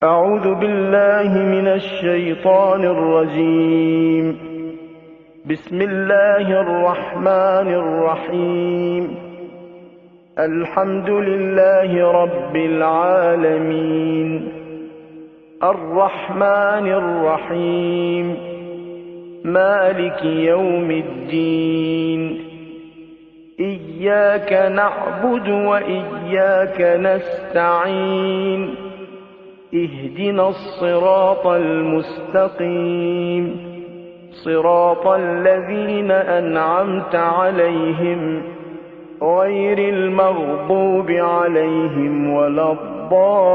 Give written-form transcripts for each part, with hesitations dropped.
أعوذ بالله من الشيطان الرجيم. بسم الله الرحمن الرحيم. الحمد لله رب العالمين الرحمن الرحيم مالك يوم الدين إياك نعبد وإياك نستعين اهدنا الصراط المستقيم صراط الذين أنعمت عليهم غير المغضوب عليهم ولا الضالين.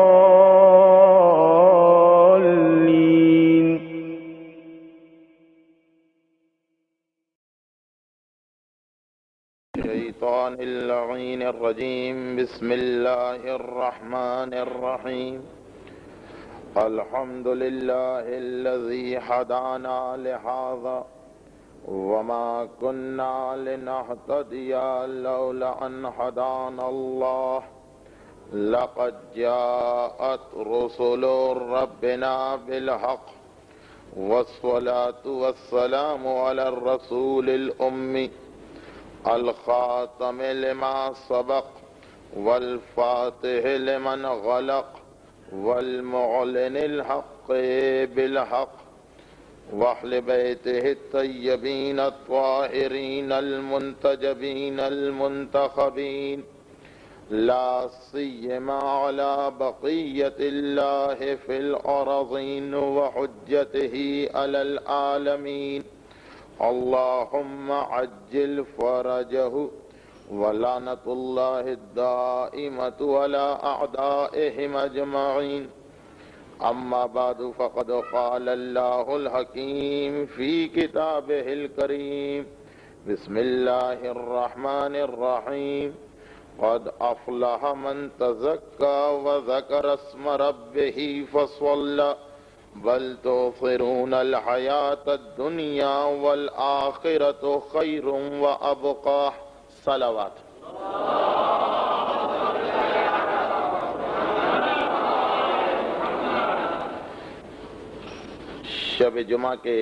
الشيطان اللعين الرجيم. بسم الله الرحمن الرحيم. الحمد لله الذي هدانا لهذا وما كنا لنهتدي لولا أن هدانا الله لقد جاءت رسل ربنا بالحق والصلاة والسلام على الرسول الأمي الخاتم لما سبق والفاتح لمن غلق والمعلن الحق بالحق وأهل بيته الطيبين الطاهرين المنتجبين المنتخبين لا سيما على بقية الله في الأرضين وحجته على العالمين. اللهم عجل فرجه ولعنة الله الدائمة على أعدائهم أجمعين. أما بعد فقد قال الله الحكيم في كتابه الكريم. بسم الله الرحمن الرحيم. قد أفلح من تزكى وذكر اسم ربه فصلى بل تؤثرون الحياة الدنيا والآخرة خير وأبقى. صلوات. شب جمعہ کے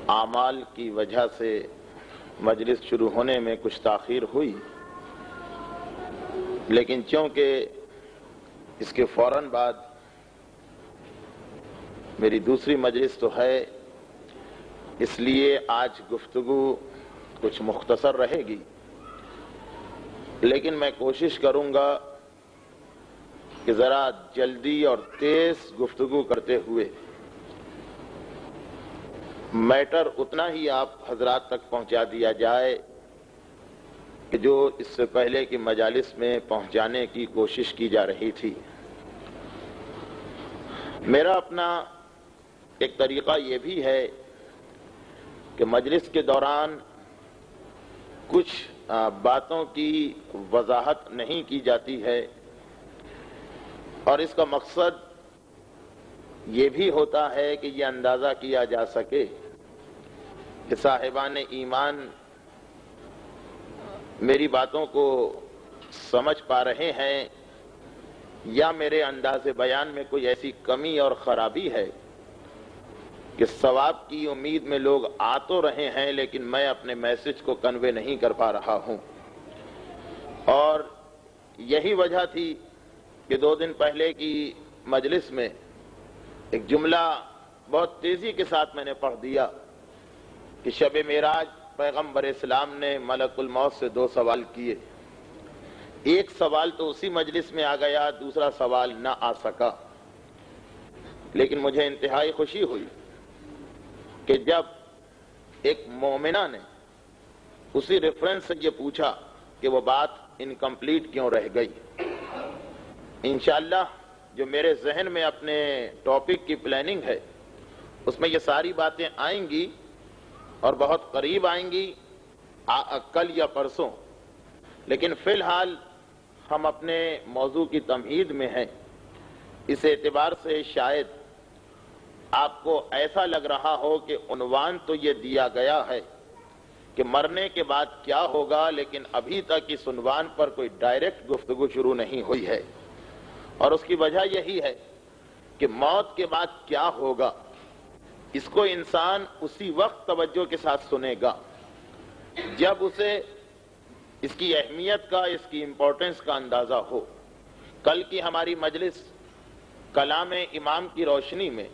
اعمال کی وجہ سے مجلس شروع ہونے میں کچھ تاخیر ہوئی، لیکن چونکہ اس کے فوراً بعد میری دوسری مجلس تو ہے، اس لیے آج گفتگو کچھ مختصر رہے گی، لیکن میں کوشش کروں گا کہ ذرا جلدی اور تیز گفتگو کرتے ہوئے میٹر اتنا ہی آپ حضرات تک پہنچا دیا جائے کہ جو اس سے پہلے کی مجالس میں پہنچانے کی کوشش کی جا رہی تھی. میرا اپنا ایک طریقہ یہ بھی ہے کہ مجلس کے دوران کچھ باتوں کی وضاحت نہیں کی جاتی ہے، اور اس کا مقصد یہ بھی ہوتا ہے کہ یہ اندازہ کیا جا سکے کہ صاحبان ایمان میری باتوں کو سمجھ پا رہے ہیں یا میرے انداز بیان میں کوئی ایسی کمی اور خرابی ہے کہ ثواب کی امید میں لوگ آ تو رہے ہیں لیکن میں اپنے میسج کو کنوے نہیں کر پا رہا ہوں. اور یہی وجہ تھی کہ 2 دن پہلے کی مجلس میں ایک جملہ بہت تیزی کے ساتھ میں نے پڑھ دیا کہ شب معراج پیغمبر اسلام نے ملک الموت سے 2 سوال کیے. ایک سوال تو اسی مجلس میں آ گیا، دوسرا سوال نہ آ سکا، لیکن مجھے انتہائی خوشی ہوئی کہ جب ایک مومنہ نے اسی ریفرنس سے یہ پوچھا کہ وہ بات انکمپلیٹ کیوں رہ گئی. انشاءاللہ جو میرے ذہن میں اپنے ٹاپک کی پلاننگ ہے اس میں یہ ساری باتیں آئیں گی اور بہت قریب آئیں گی، کل یا پرسوں، لیکن فی الحال ہم اپنے موضوع کی تمہید میں ہیں. اس اعتبار سے شاید آپ کو ایسا لگ رہا ہو کہ عنوان تو یہ دیا گیا ہے کہ مرنے کے بعد کیا ہوگا، لیکن ابھی تک اس عنوان پر کوئی ڈائریکٹ گفتگو شروع نہیں ہوئی ہے، اور اس کی وجہ یہی ہے کہ موت کے بعد کیا ہوگا، اس کو انسان اسی وقت توجہ کے ساتھ سنے گا جب اسے اس کی اہمیت کا، اس کی امپورٹنس کا اندازہ ہو۔ کل کی ہماری مجلس کلام امام کی روشنی میں،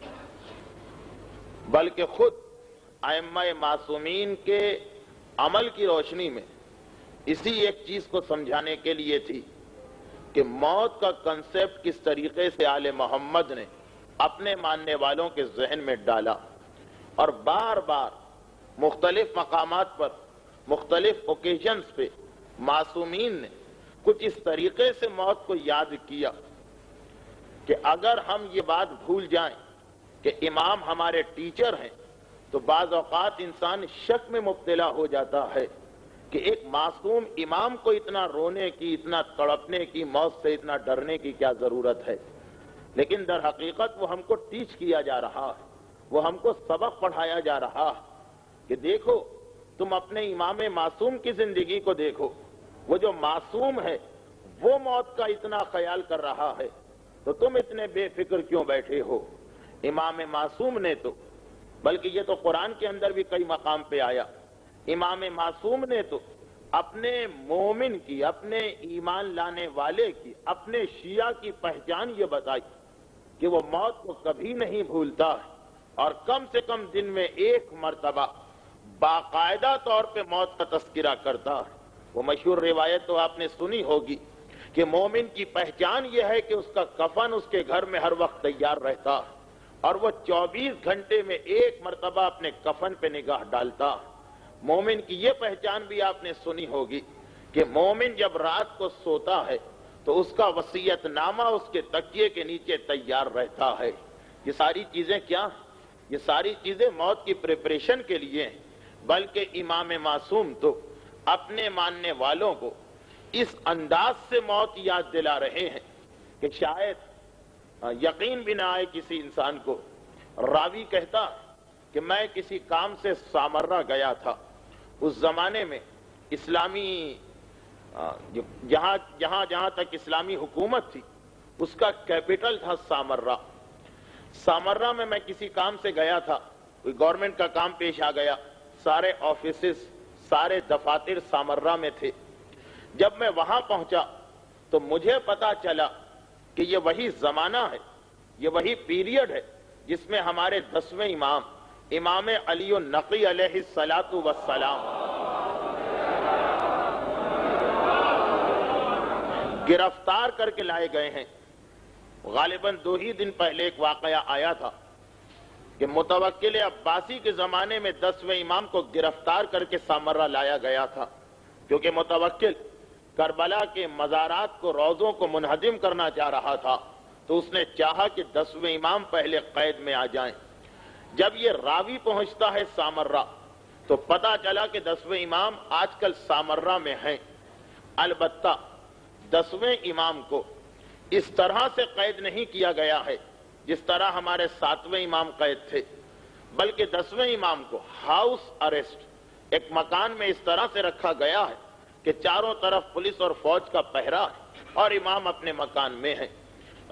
بلکہ خود ائمہ معصومین کے عمل کی روشنی میں اسی ایک چیز کو سمجھانے کے لیے تھی کہ موت کا کنسیپٹ کس طریقے سے آل محمد نے اپنے ماننے والوں کے ذہن میں ڈالا، اور بار بار مختلف مقامات پر، مختلف اوکیزنز پہ معصومین نے کچھ اس طریقے سے موت کو یاد کیا کہ اگر ہم یہ بات بھول جائیں کہ امام ہمارے ٹیچر ہیں تو بعض اوقات انسان شک میں مبتلا ہو جاتا ہے کہ ایک معصوم امام کو اتنا رونے کی، اتنا تڑپنے کی، موت سے اتنا ڈرنے کی کیا ضرورت ہے؟ لیکن در حقیقت وہ ہم کو ٹیچ کیا جا رہا ہے، وہ ہم کو سبق پڑھایا جا رہا ہے کہ دیکھو تم اپنے امام معصوم کی زندگی کو دیکھو، وہ جو معصوم ہے وہ موت کا اتنا خیال کر رہا ہے تو تم اتنے بے فکر کیوں بیٹھے ہو؟ امام معصوم نے تو، بلکہ یہ تو قرآن کے اندر بھی کئی مقام پہ آیا، امام معصوم نے تو اپنے مومن کی، اپنے ایمان لانے والے کی، اپنے شیعہ کی پہچان یہ بتائی کہ وہ موت کو کبھی نہیں بھولتا ہے، اور کم سے کم دن میں ایک مرتبہ باقاعدہ طور پہ موت کا تذکرہ کرتا ہے۔ وہ مشہور روایت تو آپ نے سنی ہوگی کہ مومن کی پہچان یہ ہے کہ اس کا کفن اس کے گھر میں ہر وقت تیار رہتا ہے، اور وہ 24 گھنٹے میں ایک مرتبہ اپنے کفن پہ نگاہ ڈالتا ہے۔ مومن کی یہ پہچان بھی آپ نے سنی ہوگی کہ مومن جب رات کو سوتا ہے تو اس کا وصیت نامہ اس کے تکیے کے نیچے تیار رہتا ہے۔ یہ ساری چیزیں کیا ہیں؟ یہ ساری چیزیں موت کی پریپریشن کے لیے ہیں، بلکہ امام معصوم تو اپنے ماننے والوں کو اس انداز سے موت یاد دلا رہے ہیں کہ شاید یقین بھی نہ آئے کسی انسان کو۔ راوی کہتا کہ میں کسی کام سے سامرہ گیا تھا، اس زمانے میں اسلامی جہاں تک اسلامی حکومت تھی اس کا کیپٹل تھا سامرہ۔ سامرہ میں کسی کام سے گیا تھا، کوئی گورنمنٹ کا کام پیش آ گیا، سارے آفیسز، سارے دفاتر سامرہ میں تھے۔ جب میں وہاں پہنچا تو مجھے پتا چلا کہ یہ وہی زمانہ ہے، یہ وہی پیریڈ ہے جس میں ہمارے 10ویں امام، امام علی النقی علیہ الصلاۃ والسلام گرفتار کر کے لائے گئے ہیں۔ غالباً 2 ہی دن پہلے ایک واقعہ آیا تھا کہ متوکل عباسی کے زمانے میں 10ویں امام کو گرفتار کر کے سامرہ لایا گیا تھا، کیونکہ متوکل کربلا کے مزارات کو، روضوں کو منہدم کرنا چاہ رہا تھا، تو اس نے چاہا کہ 10ویں امام پہلے قید میں آ جائیں۔ جب یہ راوی پہنچتا ہے سامرہ تو پتا چلا کہ 10ویں امام آج کل سامرہ میں ہیں۔ البتہ 10ویں امام کو اس طرح سے قید نہیں کیا گیا ہے جس طرح ہمارے 7ویں امام قید تھے، بلکہ 10ویں امام کو ہاؤس اریسٹ، ایک مکان میں اس طرح سے رکھا گیا ہے کہ چاروں طرف پولیس اور فوج کا پہرا ہے اور امام اپنے مکان میں ہے۔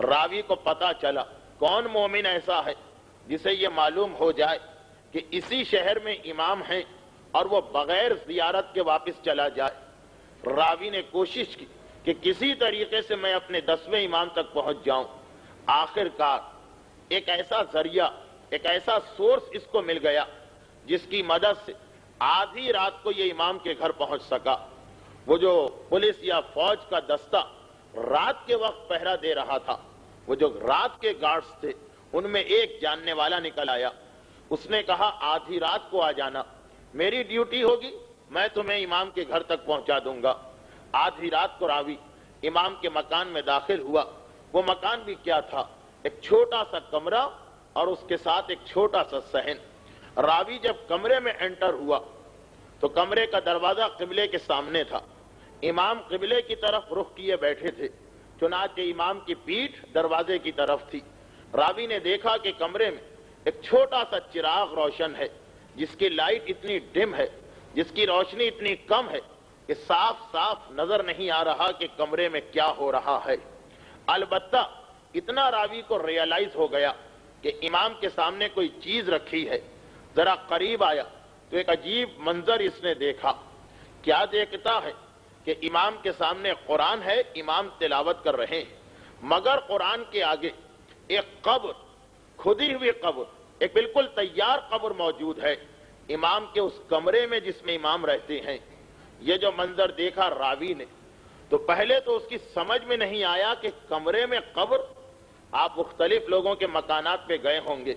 راوی کو پتا چلا کون مومن ایسا ہے جسے یہ معلوم ہو جائے کہ اسی شہر میں امام ہیں اور وہ بغیر زیارت کے واپس چلا جائے۔ راوی نے کوشش کی کہ کسی طریقے سے میں اپنے 10ویں امام تک پہنچ جاؤں۔ آخر کار ایک ایسا ذریعہ، ایک ایسا سورس اس کو مل گیا جس کی مدد سے آدھی رات کو یہ امام کے گھر پہنچ سکا۔ وہ جو پولیس یا فوج کا دستہ رات کے وقت پہرا دے رہا تھا، وہ جو رات کے گارڈز تھے، ان میں ایک جاننے والا نکل آیا۔ اس نے کہا آدھی رات کو آ جانا، میری ڈیوٹی ہوگی، میں تمہیں امام کے گھر تک پہنچا دوں گا۔ آدھی رات کو راوی امام کے مکان میں داخل ہوا۔ وہ مکان بھی کیا تھا؟ ایک چھوٹا سا کمرہ اور اس کے ساتھ ایک چھوٹا سا صحن۔ راوی جب کمرے میں انٹر ہوا تو کمرے کا دروازہ قبلے کے سامنے تھا، امام قبلے کی طرف رخ کیے بیٹھے تھے، چنانچہ امام کی پیٹھ دروازے کی طرف تھی۔ راوی نے دیکھا کہ کمرے میں ایک چھوٹا سا چراغ روشن ہے جس کی لائٹ اتنی ڈم ہے، جس کی روشنی اتنی کم ہے کہ صاف صاف نظر نہیں آ رہا کہ کمرے میں کیا ہو رہا ہے۔ البتہ اتنا راوی کو ریئلائز ہو گیا کہ امام کے سامنے کوئی چیز رکھی ہے، ذرا قریب آیا تو ایک عجیب منظر اس نے دیکھا۔ کیا دیکھتا ہے کہ امام کے سامنے قرآن ہے، امام تلاوت کر رہے ہیں، مگر قرآن کے آگے ایک قبر، کھدی ہوئی قبر، ایک بالکل تیار قبر موجود ہے امام کے اس کمرے میں جس میں امام رہتے ہیں۔ یہ جو منظر دیکھا راوی نے تو پہلے تو اس کی سمجھ میں نہیں آیا کہ کمرے میں قبر۔ آپ مختلف لوگوں کے مکانات پہ گئے ہوں گے،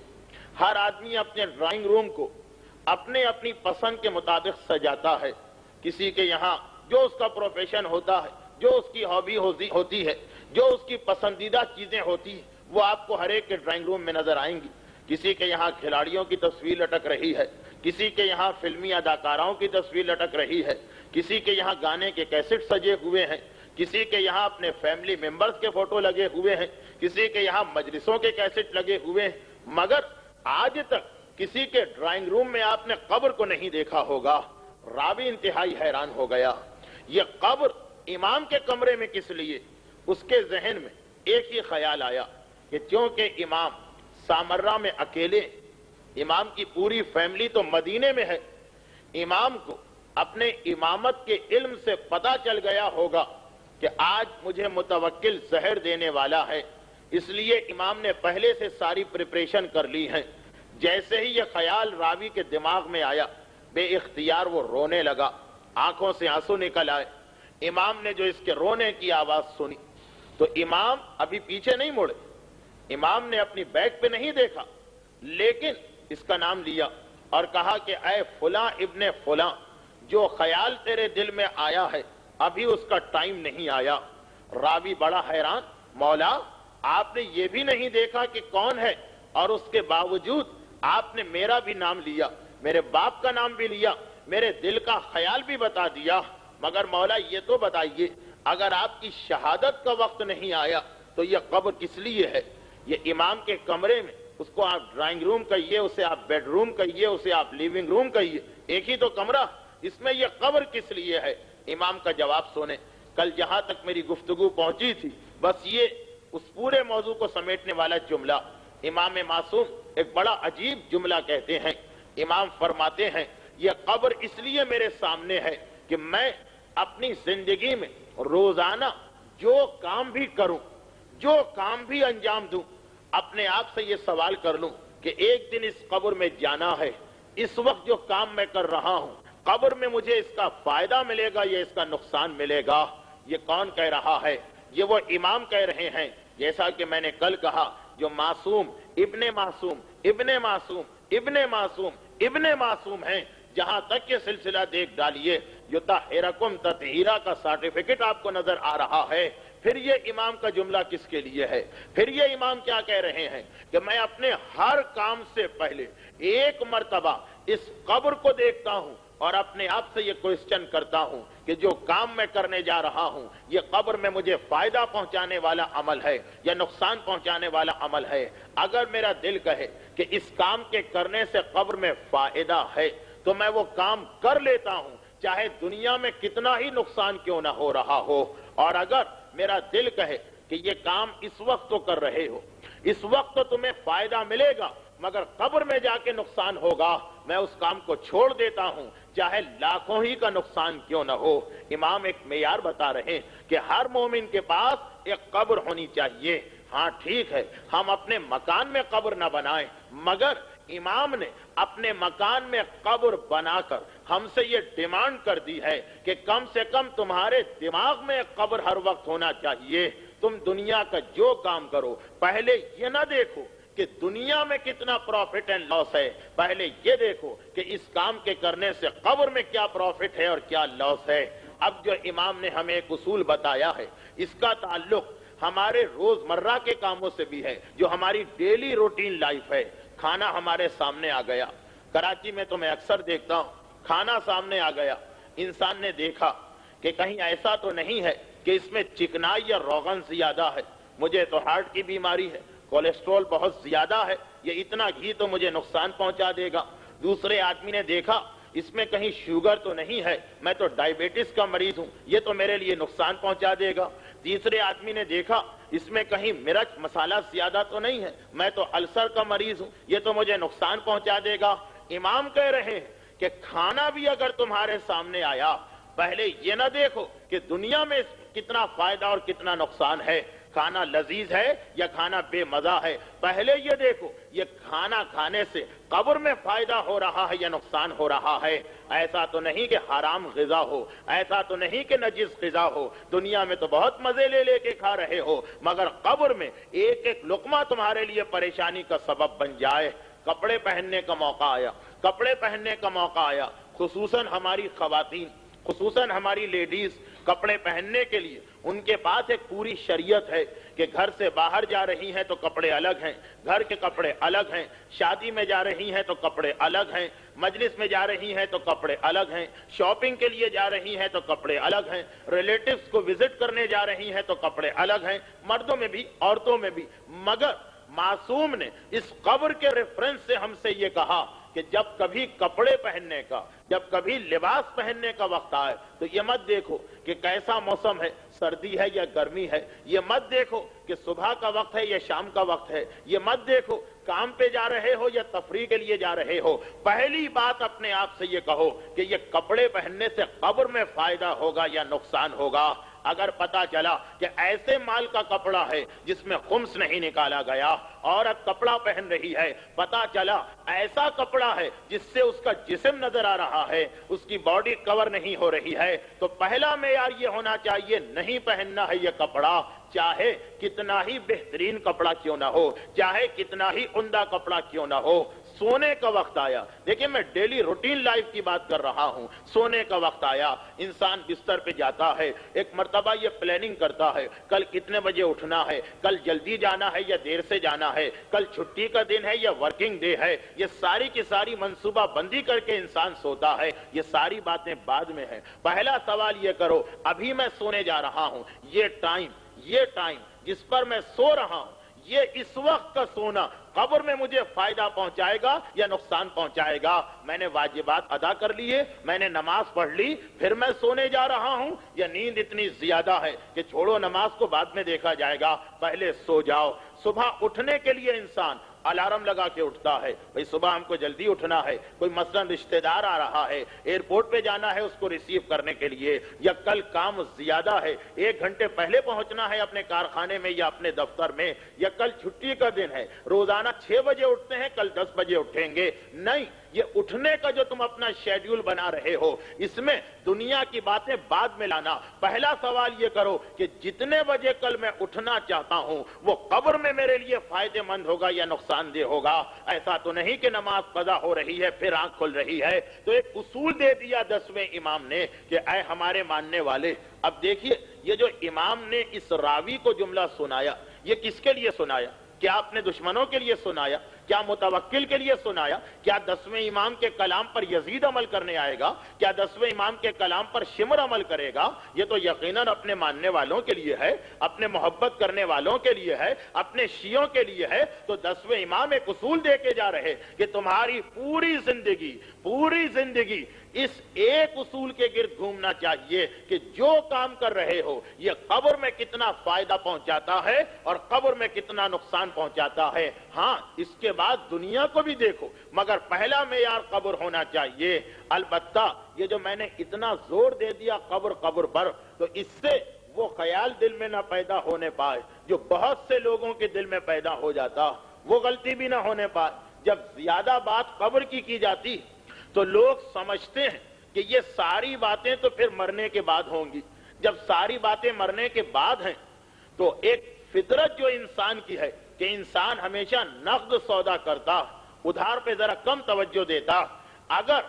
ہر آدمی اپنے ڈرائنگ روم کو اپنے اپنی پسند کے مطابق سجاتا ہے۔ کسی کے یہاں جو اس کا پروفیشن ہوتا ہے، جو اس کی ہابی ہوتی ہے، جو اس کی پسندیدہ چیزیں ہوتی ہیں، وہ آپ کو ہر ایک کے ڈرائنگ روم میں نظر آئیں گی۔ کسی کے یہاں کھلاڑیوں کی تصویر لٹک رہی ہے، کسی کے یہاں فلمی اداکاراؤں کی تصویر لٹک رہی ہے، کسی کے یہاں گانے کے کیسٹ سجے ہوئے ہیں، کسی کے یہاں اپنے فیملی ممبرز کے فوٹو لگے ہوئے ہیں، کسی کے یہاں مجلسوں کے کیسٹ لگے ہوئے ہیں، مگر آج تک کسی کے ڈرائنگ روم میں آپ نے قبر کو نہیں دیکھا ہوگا۔ راوی انتہائی حیران ہو گیا، یہ قبر امام کے کمرے میں کس لیے؟ اس کے ذہن میں ایک ہی خیال آیا کہ چونکہ امام سامرہ میں اکیلے، امام کی پوری فیملی تو مدینے میں ہے، امام کو اپنے امامت کے علم سے پتہ چل گیا ہوگا کہ آج مجھے متوکل زہر دینے والا ہے، اس لیے امام نے پہلے سے ساری پریپریشن کر لی ہے۔ جیسے ہی یہ خیال راوی کے دماغ میں آیا، بے اختیار وہ رونے لگا، آنکھوں سے آنسو نکل آئے۔ امام نے جو اس کے رونے کی آواز سنی تو امام ابھی پیچھے نہیں مڑے، امام نے اپنی بیک پہ نہیں دیکھا، لیکن اس کا نام لیا اور کہا کہ اے فلاں ابن فلاں، جو خیال تیرے دل میں آیا ہے ابھی اس کا ٹائم نہیں آیا۔ راوی بڑا حیران، مولا آپ نے یہ بھی نہیں دیکھا کہ کون ہے، اور اس کے باوجود آپ نے میرا بھی نام لیا، میرے باپ کا نام بھی لیا، میرے دل کا خیال بھی بتا دیا، مگر مولا یہ تو بتائیے اگر آپ کی شہادت کا وقت نہیں آیا تو یہ قبر کس لیے ہے؟ یہ امام کے کمرے میں، اس کو آپ ڈرائنگ روم کہیے، اسے آپ بیڈ روم کہیے، اسے آپ لیونگ روم کہیے، ایک ہی تو کمرہ، اس میں یہ قبر کس لیے ہے؟ امام کا جواب سنیں۔ کل جہاں تک میری گفتگو پہنچی تھی بس یہ اس پورے موضوع کو سمیٹنے والا جملہ، امام معصوم ایک بڑا عجیب جملہ کہتے ہیں۔ امام فرماتے ہیں یہ قبر اس لیے میرے سامنے ہے کہ میں اپنی زندگی میں روزانہ جو کام بھی کروں، جو کام بھی انجام دوں، اپنے آپ سے یہ سوال کر لوں کہ ایک دن اس قبر میں جانا ہے، اس وقت جو کام میں کر رہا ہوں قبر میں مجھے اس کا فائدہ ملے گا یا اس کا نقصان ملے گا؟ یہ کون کہہ رہا ہے؟ یہ وہ امام کہہ رہے ہیں۔ جیسا کہ میں نے کل کہا، جو معصوم ابن معصوم ابن معصوم ابن معصوم ابن معصوم ہیں، جہاں تک یہ سلسلہ دیکھ ڈالیے، یطہرکم تطہیرا کا سرٹیفکیٹ آپ کو نظر آ رہا ہے۔ پھر یہ امام کا جملہ کس کے لیے ہے؟ پھر یہ امام کیا کہہ رہے ہیں کہ میں اپنے ہر کام سے پہلے ایک مرتبہ اس قبر کو دیکھتا ہوں اور اپنے آپ سے یہ کوسچن کرتا ہوں کہ جو کام میں کرنے جا رہا ہوں یہ قبر میں مجھے فائدہ پہنچانے والا عمل ہے یا نقصان پہنچانے والا عمل ہے؟ اگر میرا دل کہے کہ اس کام کے کرنے سے قبر میں فائدہ ہے تو میں وہ کام کر لیتا ہوں، چاہے دنیا میں کتنا ہی نقصان کیوں نہ ہو رہا ہو۔ اور اگر میرا دل کہے کہ یہ کام اس وقت تو کر رہے ہو، اس وقت تو تمہیں فائدہ ملے گا مگر قبر میں جا کے نقصان ہوگا، میں اس کام کو چھوڑ دیتا ہوں، چاہے لاکھوں ہی کا نقصان کیوں نہ ہو۔ امام ایک معیار بتا رہے ہیں کہ ہر مومن کے پاس ایک قبر ہونی چاہیے۔ ہاں ٹھیک ہے ہم اپنے مکان میں قبر نہ بنائیں، مگر امام نے اپنے مکان میں قبر بنا کر ہم سے یہ ڈیمانڈ کر دی ہے کہ کم سے کم تمہارے دماغ میں ایک قبر ہر وقت ہونا چاہیے۔ تم دنیا کا جو کام کرو پہلے یہ نہ دیکھو کہ دنیا میں کتنا پروفٹ اینڈ لاس ہے، پہلے یہ دیکھو کہ اس کام کے کرنے سے قبر میں کیا پروفٹ ہے اور کیا لاس ہے۔ اب جو امام نے ہمیں ایک اصول بتایا ہے، اس کا تعلق ہمارے روزمرہ کے کاموں سے بھی ہے، جو ہماری ڈیلی روٹین لائف ہے۔ کھانا ہمارے سامنے آ گیا، کراچی میں تو میں اکثر دیکھتا ہوں، کھانا سامنے آ گیا، انسان نے دیکھا کہ کہیں ایسا تو نہیں ہے کہ اس میں چکنائی یا روغن زیادہ ہے، مجھے تو ہارٹ کی بیماری ہے، کولیسٹرول بہت زیادہ ہے، یہ اتنا گھی تو مجھے نقصان پہنچا دے گا۔ دوسرے آدمی نے دیکھا اس میں کہیں شوگر تو نہیں ہے، میں تو ڈائیبٹس کا مریض ہوں، یہ تو میرے لیے نقصان پہنچا دے گا۔ تیسرے آدمی نے دیکھا اس میں کہیں مرچ مسالہ زیادہ تو نہیں ہے، میں تو السر کا مریض ہوں، یہ تو مجھے نقصان پہنچا دے گا۔ امام کہہ رہے ہیں کہ کھانا بھی اگر تمہارے سامنے آیا، پہلے یہ نہ دیکھو کہ دنیا میں کتنا فائدہ اور کتنا نقصان ہے، کھانا لذیذ ہے یا کھانا بے مزہ ہے، پہلے یہ دیکھو یہ کھانا کھانے سے قبر میں فائدہ ہو رہا ہے یا نقصان ہو رہا ہے۔ ایسا تو نہیں کہ حرام غذا ہو، ایسا تو نہیں کہ نجس غذا ہو، دنیا میں تو بہت مزے لے لے کے کھا رہے ہو، مگر قبر میں ایک ایک لقمہ تمہارے لیے پریشانی کا سبب بن جائے۔ کپڑے پہننے کا موقع آیا، کپڑے پہننے کا موقع آیا، خصوصاً ہماری خواتین، خصوصاً ہماری لیڈیز کپڑے پہننے کے لیے ان کے پاس ایک پوری شریعت ہے کہ گھر سے باہر جا رہی ہیں تو کپڑے الگ ہیں، گھر کے کپڑے الگ ہیں، شادی میں جا رہی ہیں تو کپڑے الگ ہیں، مجلس میں جا رہی ہیں تو کپڑے الگ ہیں، شاپنگ کے لیے جا رہی ہیں تو کپڑے الگ ہیں، ریلیٹیوز کو وزٹ کرنے جا رہی ہیں تو کپڑے الگ ہیں، مردوں میں بھی عورتوں میں بھی۔ مگر معصوم نے اس قبر کے ریفرنس سے ہم سے یہ کہا کہ جب کبھی کپڑے پہننے کا، جب کبھی لباس پہننے کا وقت آئے تو یہ مت دیکھو کہ کیسا موسم ہے، سردی ہے یا گرمی ہے، یہ مت دیکھو کہ صبح کا وقت ہے یا شام کا وقت ہے، یہ مت دیکھو کام پہ جا رہے ہو یا تفریح کے لیے جا رہے ہو۔ پہلی بات اپنے آپ سے یہ کہو کہ یہ کپڑے پہننے سے قبر میں فائدہ ہوگا یا نقصان ہوگا۔ اگر پتا چلا کہ ایسے مال کا کپڑا ہے جس میں خمس نہیں نکالا گیا، عورت کپڑا پہن رہی ہے، پتا چلا ایسا کپڑا ہے جس سے اس کا جسم نظر آ رہا ہے، اس کی باڈی کور نہیں ہو رہی ہے، تو پہلا معیار یہ ہونا چاہیے نہیں پہننا ہے یہ کپڑا، چاہے کتنا ہی بہترین کپڑا کیوں نہ ہو، چاہے کتنا ہی عمدہ کپڑا کیوں نہ ہو۔ سونے کا وقت آیا، دیکھیں میں ڈیلی روٹین لائف کی بات کر رہا ہوں، سونے کا وقت آیا، انسان بستر پہ جاتا ہے، ایک مرتبہ یہ پلاننگ کرتا ہے کل کتنے بجے اٹھنا ہے، کل جلدی جانا ہے یا دیر سے جانا ہے، کل چھٹی کا دن ہے یا ورکنگ ڈے ہے، یہ ساری کی ساری منصوبہ بندی کر کے انسان سوتا ہے۔ یہ ساری باتیں بعد میں ہیں، پہلا سوال یہ کرو ابھی میں سونے جا رہا ہوں، یہ ٹائم جس پر میں سو رہا ہوں، یہ اس وقت کا سونا قبر میں مجھے فائدہ پہنچائے گا یا نقصان پہنچائے گا؟ میں نے واجبات ادا کر لیے، میں نے نماز پڑھ لی، پھر میں سونے جا رہا ہوں، یا نیند اتنی زیادہ ہے کہ چھوڑو نماز کو بعد میں دیکھا جائے گا، پہلے سو جاؤ۔ صبح اٹھنے کے لیے انسان الارم لگا کے اٹھتا ہے، بھئی صبح ہم کو جلدی اٹھنا ہے، کوئی مثلا رشتہ دار آ رہا ہے، ایئرپورٹ پہ جانا ہے اس کو ریسیو کرنے کے لیے، یا کل کام زیادہ ہے 1 گھنٹے پہلے پہنچنا ہے اپنے کارخانے میں یا اپنے دفتر میں، یا کل چھٹی کا دن ہے، روزانہ 6 بجے اٹھتے ہیں کل 10 بجے اٹھیں گے۔ نہیں، یہ اٹھنے کا جو تم اپنا شیڈیول بنا رہے ہو اس میں دنیا کی باتیں بعد میں لانا۔ پہلا سوال یہ کرو کہ جتنے بجے کل میں اٹھنا چاہتا ہوں وہ قبر میں میرے لیے فائدہ مند ہوگا یا نقصان دہ ہوگا۔ ایسا تو نہیں کہ نماز قضا ہو رہی ہے پھر آنکھ کھل رہی ہے۔ تو ایک اصول دے دیا 10ویں امام نے کہ اے ہمارے ماننے والے، اب دیکھیے یہ جو امام نے اس راوی کو جملہ سنایا، یہ کس کے لیے سنایا؟ کیا اپنے دشمنوں کے لیے سنایا؟ کیا متوکل کے لیے سنایا؟ کیا 10ویں امام کے کلام پر یزید عمل کرنے آئے گا؟ کیا 10ویں امام کے کلام پر شمر عمل کرے گا؟ یہ تو یقیناً اپنے ماننے والوں کے لیے ہے، اپنے محبت کرنے والوں کے لیے ہے، اپنے شیعوں کے لیے ہے۔ تو 10ویں امام ایک اصول دے کے جا رہے کہ تمہاری پوری زندگی اس ایک اصول کے گرد گھومنا چاہیے کہ جو کام کر رہے ہو یہ قبر میں کتنا فائدہ پہنچاتا ہے اور قبر میں کتنا نقصان پہنچاتا ہے۔ ہاں، اس کے بعد دنیا کو بھی دیکھو، مگر پہلا معیار قبر ہونا چاہیے۔ البتہ یہ جو میں نے اتنا زور دے دیا قبر پر، تو اس سے وہ خیال دل میں نہ پیدا ہونے پائے جو بہت سے لوگوں کے دل میں پیدا ہو جاتا، وہ غلطی بھی نہ ہونے پائے۔ جب زیادہ بات قبر کی جاتی تو لوگ سمجھتے ہیں کہ یہ ساری باتیں تو پھر مرنے کے بعد ہوں گی۔ جب ساری باتیں مرنے کے بعد ہیں تو ایک فطرت جو انسان کی ہے کہ انسان ہمیشہ نقد سودا کرتا، ادھار پہ ذرا کم توجہ دیتا۔ اگر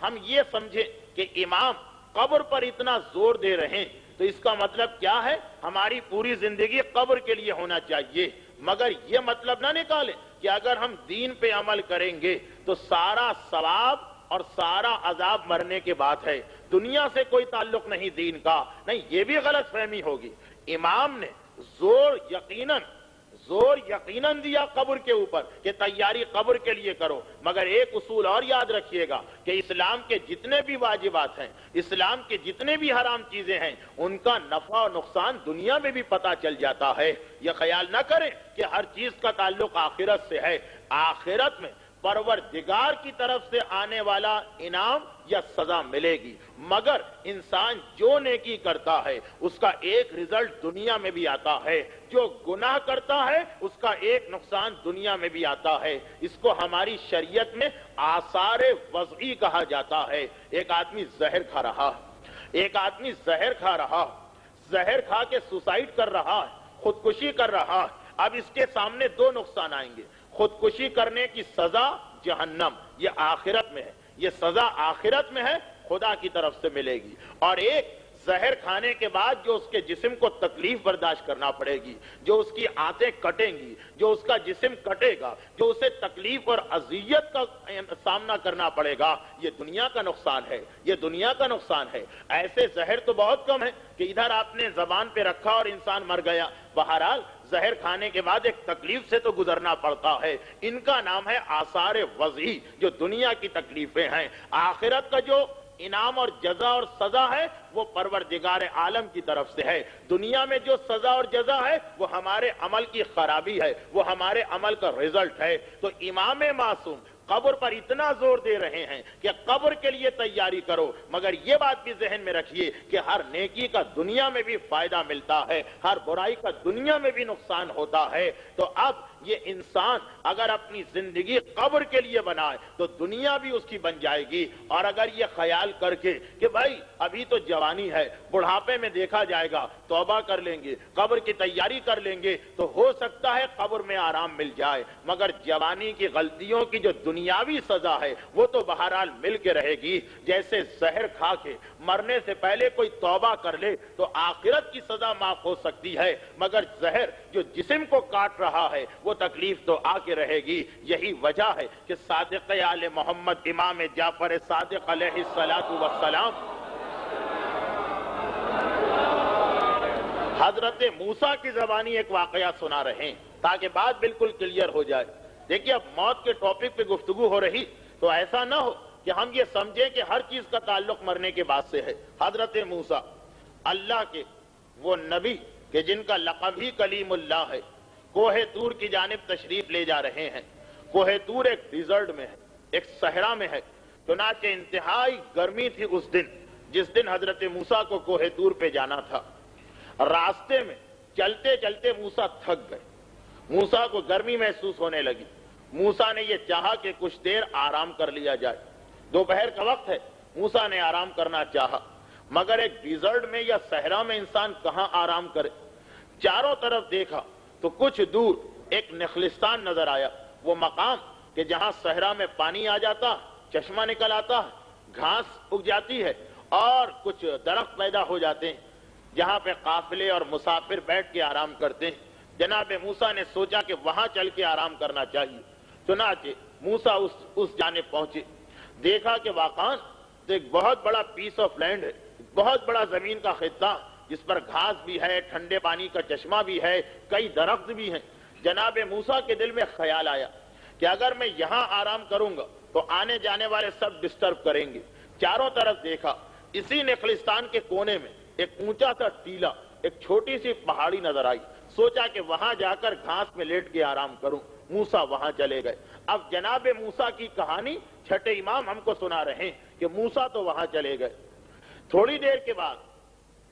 ہم یہ سمجھیں کہ امام قبر پر اتنا زور دے رہے ہیں تو اس کا مطلب کیا ہے؟ ہماری پوری زندگی قبر کے لیے ہونا چاہیے۔ مگر یہ مطلب نہ نکالیں کہ اگر ہم دین پہ عمل کریں گے تو سارا ثواب اور سارا عذاب مرنے کے بعد ہے، دنیا سے کوئی تعلق نہیں دین کا۔ نہیں، یہ بھی غلط فہمی ہوگی۔ امام نے زور یقیناً زور یقیناً دیا قبر کے اوپر کہ تیاری قبر کے لیے کرو، مگر ایک اصول اور یاد رکھیے گا کہ اسلام کے جتنے بھی واجبات ہیں، اسلام کے جتنے بھی حرام چیزیں ہیں، ان کا نفع و نقصان دنیا میں بھی پتہ چل جاتا ہے۔ یہ خیال نہ کریں کہ ہر چیز کا تعلق آخرت سے ہے۔ آخرت میں پروردگار کی طرف سے آنے والا انعام یا سزا ملے گی، مگر انسان جو نیکی کرتا ہے اس کا ایک رزلٹ دنیا میں بھی آتا ہے، جو گناہ کرتا ہے اس کا ایک نقصان دنیا میں بھی آتا ہے۔ اس کو ہماری شریعت میں آثار وضعی کہا جاتا ہے۔ ایک آدمی زہر کھا رہا ہے، ایک آدمی زہر کھا رہا ہے، زہر کھا کے سوسائڈ کر رہا ہے، خودکشی کر رہا ہے۔ اب اس کے سامنے دو نقصان آئیں گے۔ خودکشی کرنے کی سزا جہنم، یہ آخرت میں ہے، یہ سزا آخرت میں ہے، خدا کی طرف سے ملے گی۔ اور ایک زہر کھانے کے بعد جو اس کے جسم کو تکلیف برداشت کرنا پڑے گی، جو اس کی آنتیں کٹیں گی، جو اس کا جسم کٹے گا، جو اسے تکلیف اور اذیت کا سامنا کرنا پڑے گا، یہ دنیا کا نقصان ہے، یہ دنیا کا نقصان ہے۔ ایسے زہر تو بہت کم ہے کہ ادھر آپ نے زبان پہ رکھا اور انسان مر گیا۔ بہرحال زہر کھانے کے بعد ایک تکلیف سے تو گزرنا پڑتا ہے۔ ان کا نام ہے آثار وضعی، جو دنیا کی تکلیفیں ہیں۔ آخرت کا جو انعام اور جزا اور سزا ہے وہ پروردگار عالم کی طرف سے ہے۔ دنیا میں جو سزا اور جزا ہے وہ ہمارے عمل کی خرابی ہے، وہ ہمارے عمل کا رزلٹ ہے۔ تو امام معصوم قبر پر اتنا زور دے رہے ہیں کہ قبر کے لیے تیاری کرو، مگر یہ بات بھی ذہن میں رکھیے کہ ہر نیکی کا دنیا میں بھی فائدہ ملتا ہے، ہر برائی کا دنیا میں بھی نقصان ہوتا ہے۔ تو اب یہ انسان اگر اپنی زندگی قبر کے لیے بنائے تو دنیا بھی اس کی بن جائے گی۔ اور اگر یہ خیال کر کے کہ بھائی ابھی تو جوانی ہے، بڑھاپے میں دیکھا جائے گا، توبہ کر لیں گے، قبر کی تیاری کر لیں گے تو ہو سکتا ہے قبر میں آرام مل جائے، مگر جوانی کی غلطیوں کی جو دنیاوی سزا ہے وہ تو بہرحال مل کے رہے گی۔ جیسے زہر کھا کے مرنے سے پہلے کوئی توبہ کر لے تو آخرت کی سزا معاف ہو سکتی ہے، مگر زہر جو جسم کو کاٹ رہا ہے وہ تکلیف تو آ کے رہے گی۔ یہی وجہ ہے کہ صادق آل محمد امام جعفر صادق علیہ الصلوۃ والسلام حضرت موسیٰ کی زبانی ایک واقعہ سنا رہے ہیں تاکہ بات بالکل کلیئر ہو جائے۔ دیکھیے اب موت کے ٹاپک پہ گفتگو ہو رہی تو ایسا نہ ہو کہ ہم یہ سمجھیں کہ ہر چیز کا تعلق مرنے کے بعد سے ہے۔ حضرت موسیٰ اللہ کے وہ نبی کہ جن کا لقب ہی کلیم اللہ ہے، کوہ طور کی جانب تشریف لے جا رہے ہیں۔ کوہ طور ایک ڈیزرٹ میں ہے، ایک صحرا میں ہے، چنانچہ انتہائی گرمی تھی اس دن جس دن حضرت موسیٰ کو کوہ طور پہ جانا تھا۔ راستے میں چلتے چلتے موسیٰ تھک گئے، موسیٰ کو گرمی محسوس ہونے لگی۔ موسیٰ نے یہ چاہا کہ کچھ دیر آرام کر لیا جائے، دوپہر کا وقت ہے، موسیٰ نے آرام کرنا چاہا، مگر ایک ڈیزرٹ میں یا صحرا میں انسان کہاں آرام کرے۔ چاروں طرف دیکھا تو کچھ دور ایک نخلستان نظر آیا، وہ مقام کہ جہاں صحرا میں پانی آ جاتا، چشمہ نکل آتا، گھاس اگ جاتی ہے اور کچھ درخت پیدا ہو جاتے ہیں جہاں پہ قافلے اور مسافر بیٹھ کے آرام کرتے ہیں۔ جناب موسیٰ نے سوچا کہ وہاں چل کے آرام کرنا چاہیے، چنانچہ موسیٰ اس جانب پہنچے، دیکھا کہ واقعاً ایک بہت بڑا پیس آف لینڈ ہے، بہت بڑا زمین کا خطہ جس پر گھاس بھی ہے، ٹھنڈے پانی کا چشمہ بھی ہے، کئی درخت بھی ہیں۔ جناب موسیٰ کے دل میں خیال آیا کہ اگر میں یہاں آرام کروں گا تو آنے جانے والے سب ڈسٹرب کریں گے۔ چاروں طرف دیکھا، اسی نخلستان کے کونے میں ایک اونچا سا ٹیلا، ایک چھوٹی سی پہاڑی نظر آئی۔ سوچا کہ وہاں جا کر گھاس میں لیٹ کے آرام کروں۔ موسیٰ وہاں چلے گئے۔ اب جناب موسیٰ کی کہانی چھٹے امام ہم کو سنا رہے ہیں کہ موسیٰ تو وہاں چلے گئے۔ تھوڑی دیر کے بعد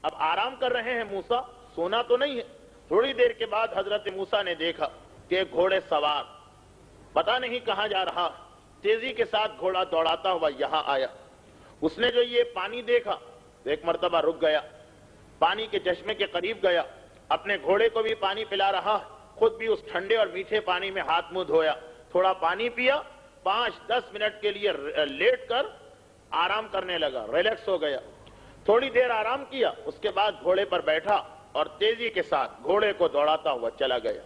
اب آرام کر رہے ہیں موسیٰ، سونا تو نہیں ہے۔ تھوڑی دیر کے بعد حضرت موسیٰ نے دیکھا کہ ایک گھوڑے سوار پتہ نہیں کہاں جا رہا، تیزی کے ساتھ گھوڑا دوڑاتا ہوا یہاں آیا۔ اس نے جو یہ پانی دیکھا تو ایک مرتبہ رک گیا، پانی کے چشمے کے قریب گیا، اپنے گھوڑے کو بھی پانی پلا رہا، خود بھی اس ٹھنڈے اور میٹھے پانی میں ہاتھ منہ دھویا، تھوڑا پانی پیا، 5-10 منٹ کے لیے لیٹ کر آرام کرنے لگا، ریلیکس ہو گیا۔ تھوڑی دیر آرام کیا، اس کے بعد گھوڑے پر بیٹھا اور تیزی کے ساتھ گھوڑے کو دوڑاتا ہوا چلا گیا۔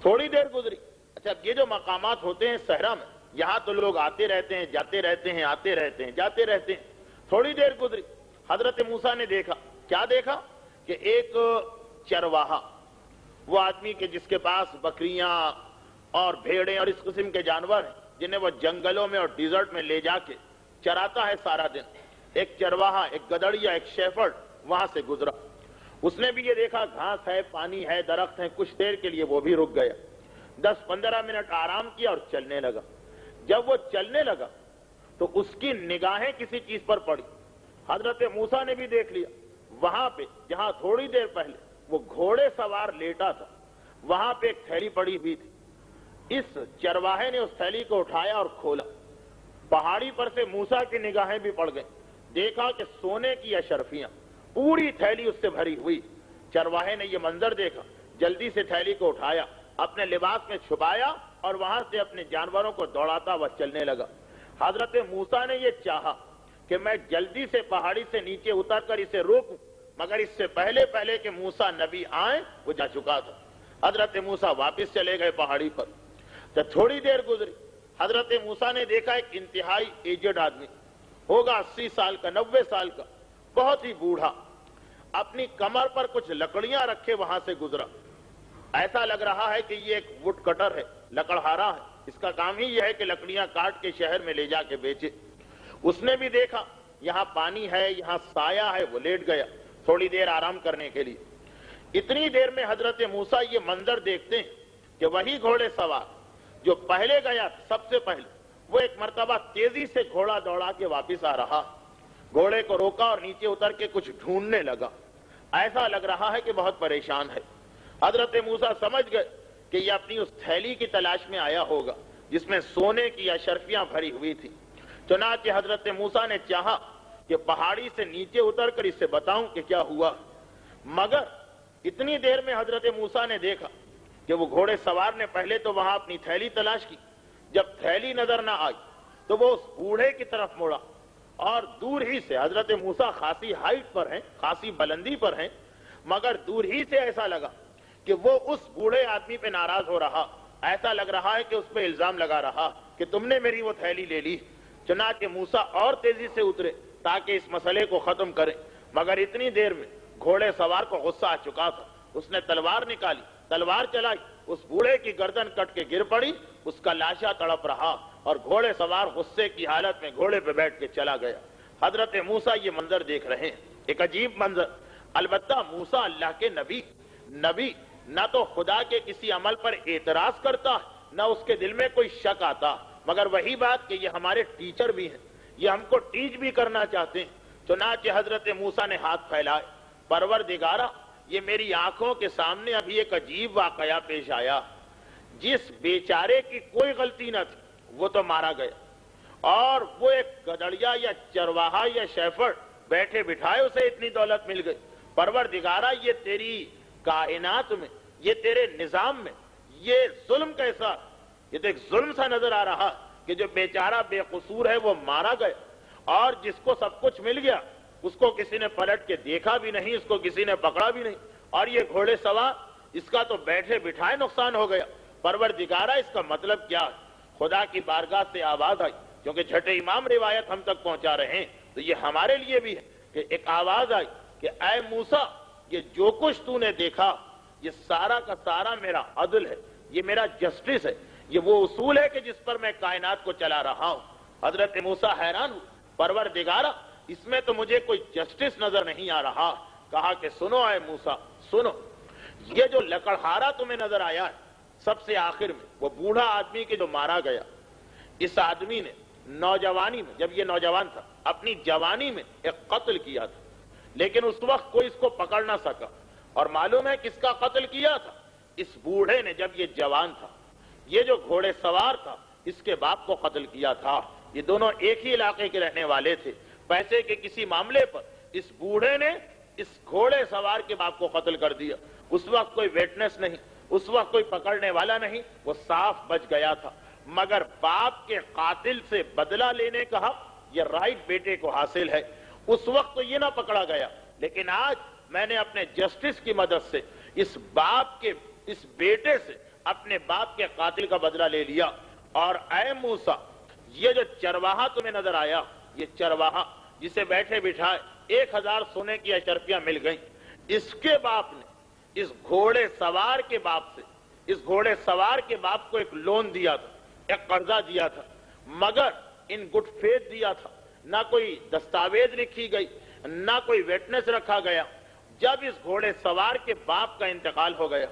تھوڑی دیر گزری۔ اچھا، یہ جو مقامات ہوتے ہیں صحرا میں، یہاں تو لوگ آتے رہتے ہیں، جاتے رہتے ہیں، آتے رہتے ہیں، جاتے رہتے ہیں۔ تھوڑی دیر گزری، حضرت موسیٰ نے دیکھا، کیا دیکھا کہ ایک چرواہا وہ آدمی کہ جس کے پاس بکریاں اور بھیڑیں اور اس قسم کے جانور ہیں جنہیں وہ جنگلوں میں اور ڈیزرٹ میں لے جا کے چراتا ہے سارا دن، ایک چرواہا، ایک گدڑیا، ایک شیفرڈ وہاں سے گزرا. اس نے بھی یہ دیکھا گھاس ہے، پانی ہے، درخت ہیں، کچھ دیر کے لیے وہ بھی رک گیا، 10-15 منٹ آرام کیا اور چلنے لگا. جب وہ چلنے لگا تو اس کی نگاہیں کسی چیز پر پڑی. حضرت موسیٰ نے بھی دیکھ لیا وہاں پہ جہاں تھوڑی دیر پہلے وہ گھوڑے سوار لیٹا تھا وہاں پہ ایک تھیلی پڑی ہوئی تھی. اس چرواہے نے اس تھیلی کو اٹھایا اور کھولا. پہاڑی پر سے موسیٰ کی نگاہیں بھی پڑ گئیں. دیکھا کہ سونے کی اشرفیاں، پوری تھیلی اس سے بھری ہوئی. چرواہے نے یہ منظر دیکھا، جلدی سے تھیلی کو اٹھایا، اپنے لباس میں چھپایا اور وہاں سے اپنے جانوروں کو دوڑاتا ہوا چلنے لگا. حضرت موسیٰ نے یہ چاہا کہ میں جلدی سے پہاڑی سے نیچے اتر کر اسے روکوں، مگر اس سے پہلے کہ موسیٰ نبی آئیں وہ جا چکا تھا. حضرت موسیٰ واپس چلے گئے پہاڑی پر. جب تھوڑی دیر گزری، حضرت موسیٰ نے دیکھا ایک انتہائی ایجڈ آدمی، ہوگا 80 سال کا، 90 سال کا، بہت ہی بوڑھا، اپنی کمر پر کچھ لکڑیاں رکھے وہاں سے گزرا. ایسا لگ رہا ہے کہ یہ ایک وڈ کٹر ہے، لکڑہارا ہے. اس کا کام ہی یہ ہے کہ لکڑیاں کاٹ کے شہر میں لے جا کے بیچے. اس نے بھی دیکھا یہاں پانی ہے، یہاں سایہ ہے، وہ لیٹ گیا تھوڑی دیر آرام کرنے کے لیے. اتنی دیر میں حضرت موسیٰ یہ منظر دیکھتے ہیں کہ وہی گھوڑے سوار جو پہلے گیا سب سے پہلے، وہ ایک مرتبہ تیزی سے گھوڑا دوڑا کے واپس آ رہا. گھوڑے کو روکا اور نیچے اتر کے کچھ ڈھونڈنے لگا. ایسا لگ رہا ہے کہ بہت پریشان ہے. حضرت موسیٰ سمجھ گئے کہ یہ اپنی اس تھیلی کی تلاش میں آیا ہوگا جس میں سونے کی اشرفیاں بھری ہوئی تھی. چنانچہ حضرت موسیٰ نے چاہا کہ پہاڑی سے نیچے اتر کر اسے بتاؤں کہ کیا ہوا. مگر اتنی دیر میں حضرت موسیٰ نے دیکھا کہ وہ گھوڑے سوار نے پہلے تو وہاں اپنی تھیلی تلاش کی. جب تھیلی نظر نہ آئی تو وہ اس بوڑھے کی طرف مڑا اور دور ہی سے، حضرت موسیٰ خاصی ہائٹ پر ہیں، خاصی بلندی پر ہیں، مگر دور ہی سے ایسا لگا کہ وہ اس بوڑھے آدمی پہ ناراض ہو رہا. ایسا لگ رہا ہے کہ اس پہ الزام لگا رہا کہ تم نے میری وہ تھیلی لے لی. چنانچہ موسیٰ اور تیزی سے اترے تاکہ اس مسئلے کو ختم کریں. مگر اتنی دیر میں گھوڑے سوار کو غصہ آ چکا تھا. اس نے تلوار نکالی، تلوار چلائی، اس بوڑھے کی گردن کٹ کے گر پڑی. اس کا لاشا تڑپ رہا اور گھوڑے سوار غصے کی حالت میں گھوڑے پہ بیٹھ کے چلا گیا. حضرت موسیٰ یہ منظر دیکھ رہے ہیں، ایک عجیب منظر. البتہ موسیٰ اللہ کے نبی نہ تو خدا کے کسی عمل پر اعتراض کرتا نہ اس کے دل میں کوئی شک آتا. مگر وہی بات کہ یہ ہمارے ٹیچر بھی ہیں، یہ ہم کو ٹیچ بھی کرنا چاہتے ہیں. چنانچہ حضرت موسیٰ نے ہاتھ پھیلائے، پروردگارا، یہ میری آنکھوں کے سامنے ابھی ایک عجیب واقعہ پیش آیا. جس بیچارے کی کوئی غلطی نہ تھی وہ تو مارا گیا، اور وہ ایک گدڑیا یا چرواہا یا شیفرڈ بیٹھے بٹھائے اسے اتنی دولت مل گئی. پروردگارا، یہ تیری کائنات میں، یہ تیرے نظام میں یہ ظلم کیسا؟ یہ تو ایک ظلم سا نظر آ رہا کہ جو بیچارہ بے قصور ہے وہ مارا گیا، اور جس کو سب کچھ مل گیا اس کو کسی نے پلٹ کے دیکھا بھی نہیں، اس کو کسی نے پکڑا بھی نہیں. اور یہ گھوڑے سوار، اس کا تو بیٹھے بٹھائے نقصان ہو گیا. پروردگارا، اس کا مطلب کیا ہے؟ خدا کی بارگاہ سے آواز آئی، کیونکہ چھٹے امام روایت ہم تک پہنچا رہے ہیں تو یہ ہمارے لیے بھی ہے کہ ایک آواز آئی کہ اے موسیٰ، یہ جو کچھ تو نے دیکھا یہ سارا کا سارا میرا عدل ہے، یہ میرا جسٹس ہے، یہ وہ اصول ہے کہ جس پر میں کائنات کو چلا رہا ہوں. حضرت موسیٰ حیران ہو، پروردگارا، اس میں تو مجھے کوئی جسٹس نظر نہیں آ رہا. کہا کہ سنو اے موسیٰ، سنو، یہ جو لکڑہارا تمہیں نظر آیا ہے سب سے آخر میں وہ بوڑھا آدمی کے جو مارا گیا، اس آدمی نے نوجوانی میں، جب یہ نوجوان تھا، اپنی جوانی میں ایک قتل کیا تھا، لیکن اس وقت کوئی اس کو پکڑ نہ سکا. اور معلوم ہے کس کا قتل کیا تھا؟ اس بوڑھے نے جب یہ جوان تھا. یہ جو گھوڑے سوار تھا اس کے باپ کو قتل کیا تھا. یہ دونوں ایک ہی علاقے کے رہنے والے تھے. پیسے کے کسی معاملے پر اس بوڑھے نے اس گھوڑے سوار کے باپ کو قتل کر دیا. اس وقت کوئی ویٹنس نہیں، اس وقت کوئی پکڑنے والا نہیں، وہ صاف بچ گیا تھا. مگر باپ کے قاتل سے بدلہ لینے کا حق یہ رائٹ بیٹے کو حاصل ہے. اس وقت تو یہ نہ پکڑا گیا، لیکن آج میں نے اپنے جسٹس کی مدد سے اس باپ کے، اس بیٹے سے اپنے باپ کے قاتل کا بدلہ لے لیا. اور اے موسیٰ، یہ جو چرواہا تمہیں نظر آیا، یہ چرواہا جسے بیٹھے بٹھائے 1000 سونے کی اشرفیاں مل گئیں، اس کے باپ نے اس گھوڑے سوار کے باپ سے، اس گھوڑے سوار کے باپ کو ایک لون دیا تھا، ایک قرضہ دیا تھا، مگر ان گڈ فیتھ دیا تھا، نہ کوئی دستاویز لکھی گئی، نہ کوئی وٹنس رکھا گیا۔ جب اس گھوڑے سوار کے باپ کا انتقال ہو گیا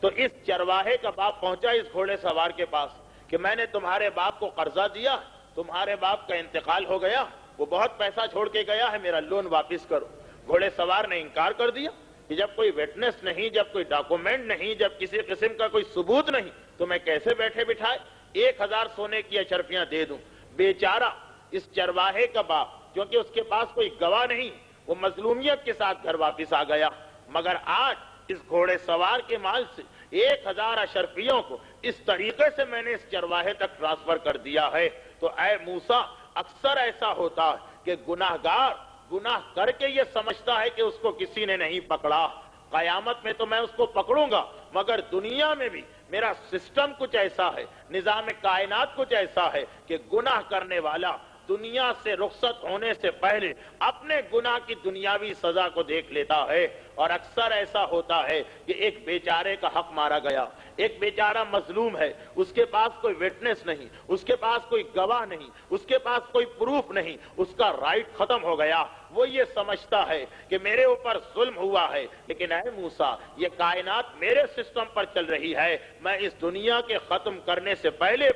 تو اس چرواہے کا باپ پہنچا اس گھوڑے سوار کے پاس کہ میں نے تمہارے باپ کو قرضہ دیا، تمہارے باپ کا انتقال ہو گیا، وہ بہت پیسہ چھوڑ کے گیا ہے، میرا لون واپس کرو۔ گھوڑے سوار نے انکار کر دیا کہ جب کوئی وٹنس نہیں، جب کوئی ڈاکومنٹ نہیں، جب کسی قسم کا کوئی ثبوت نہیں تو میں کیسے بیٹھے بٹھائے 1000 سونے کی اشرفیاں دے دوں۔ بیچارہ اس چرواہے کا باپ، کیونکہ اس کے پاس کوئی گواہ نہیں، وہ مظلومیت کے ساتھ گھر واپس آ گیا۔ مگر آج اس گھوڑے سوار کے مال سے 1000 اشرفیوں کو اس طریقے سے میں نے اس چرواہے تک ٹرانسفر کر دیا ہے۔ تو اے موسیٰ، اکثر ایسا ہوتا ہے کہ گناہگار گناہ کر کے یہ سمجھتا ہے کہ اس کو کسی نے نہیں پکڑا، قیامت میں تو میں اس کو پکڑوں گا، مگر دنیا میں بھی میرا سسٹم کچھ ایسا ہے، نظام کائنات کچھ ایسا ہے کہ گناہ کرنے والا دنیا سے رخصت ہونے سے پہلے اپنے گناہ کی دنیاوی سزا کو دیکھ لیتا ہے۔ اور اکثر ایسا ہوتا ہے کہ ایک بیچارے کا حق مارا گیا، ایک بیچارہ مظلوم ہے، اس کے پاس کوئی وٹنس نہیں، اس کے پاس کوئی گواہ نہیں، اس کے پاس کوئی پروف نہیں، اس کا رائٹ ختم ہو گیا۔ وہ یہ سمجھتا ہے کہ میرے اوپر ظلم ہوا ہے، لیکن اے موسیٰ، یہ کائنات میرے سسٹم پر چل رہی ہے، میں اس دنیا کے ختم کرنے سے پہلے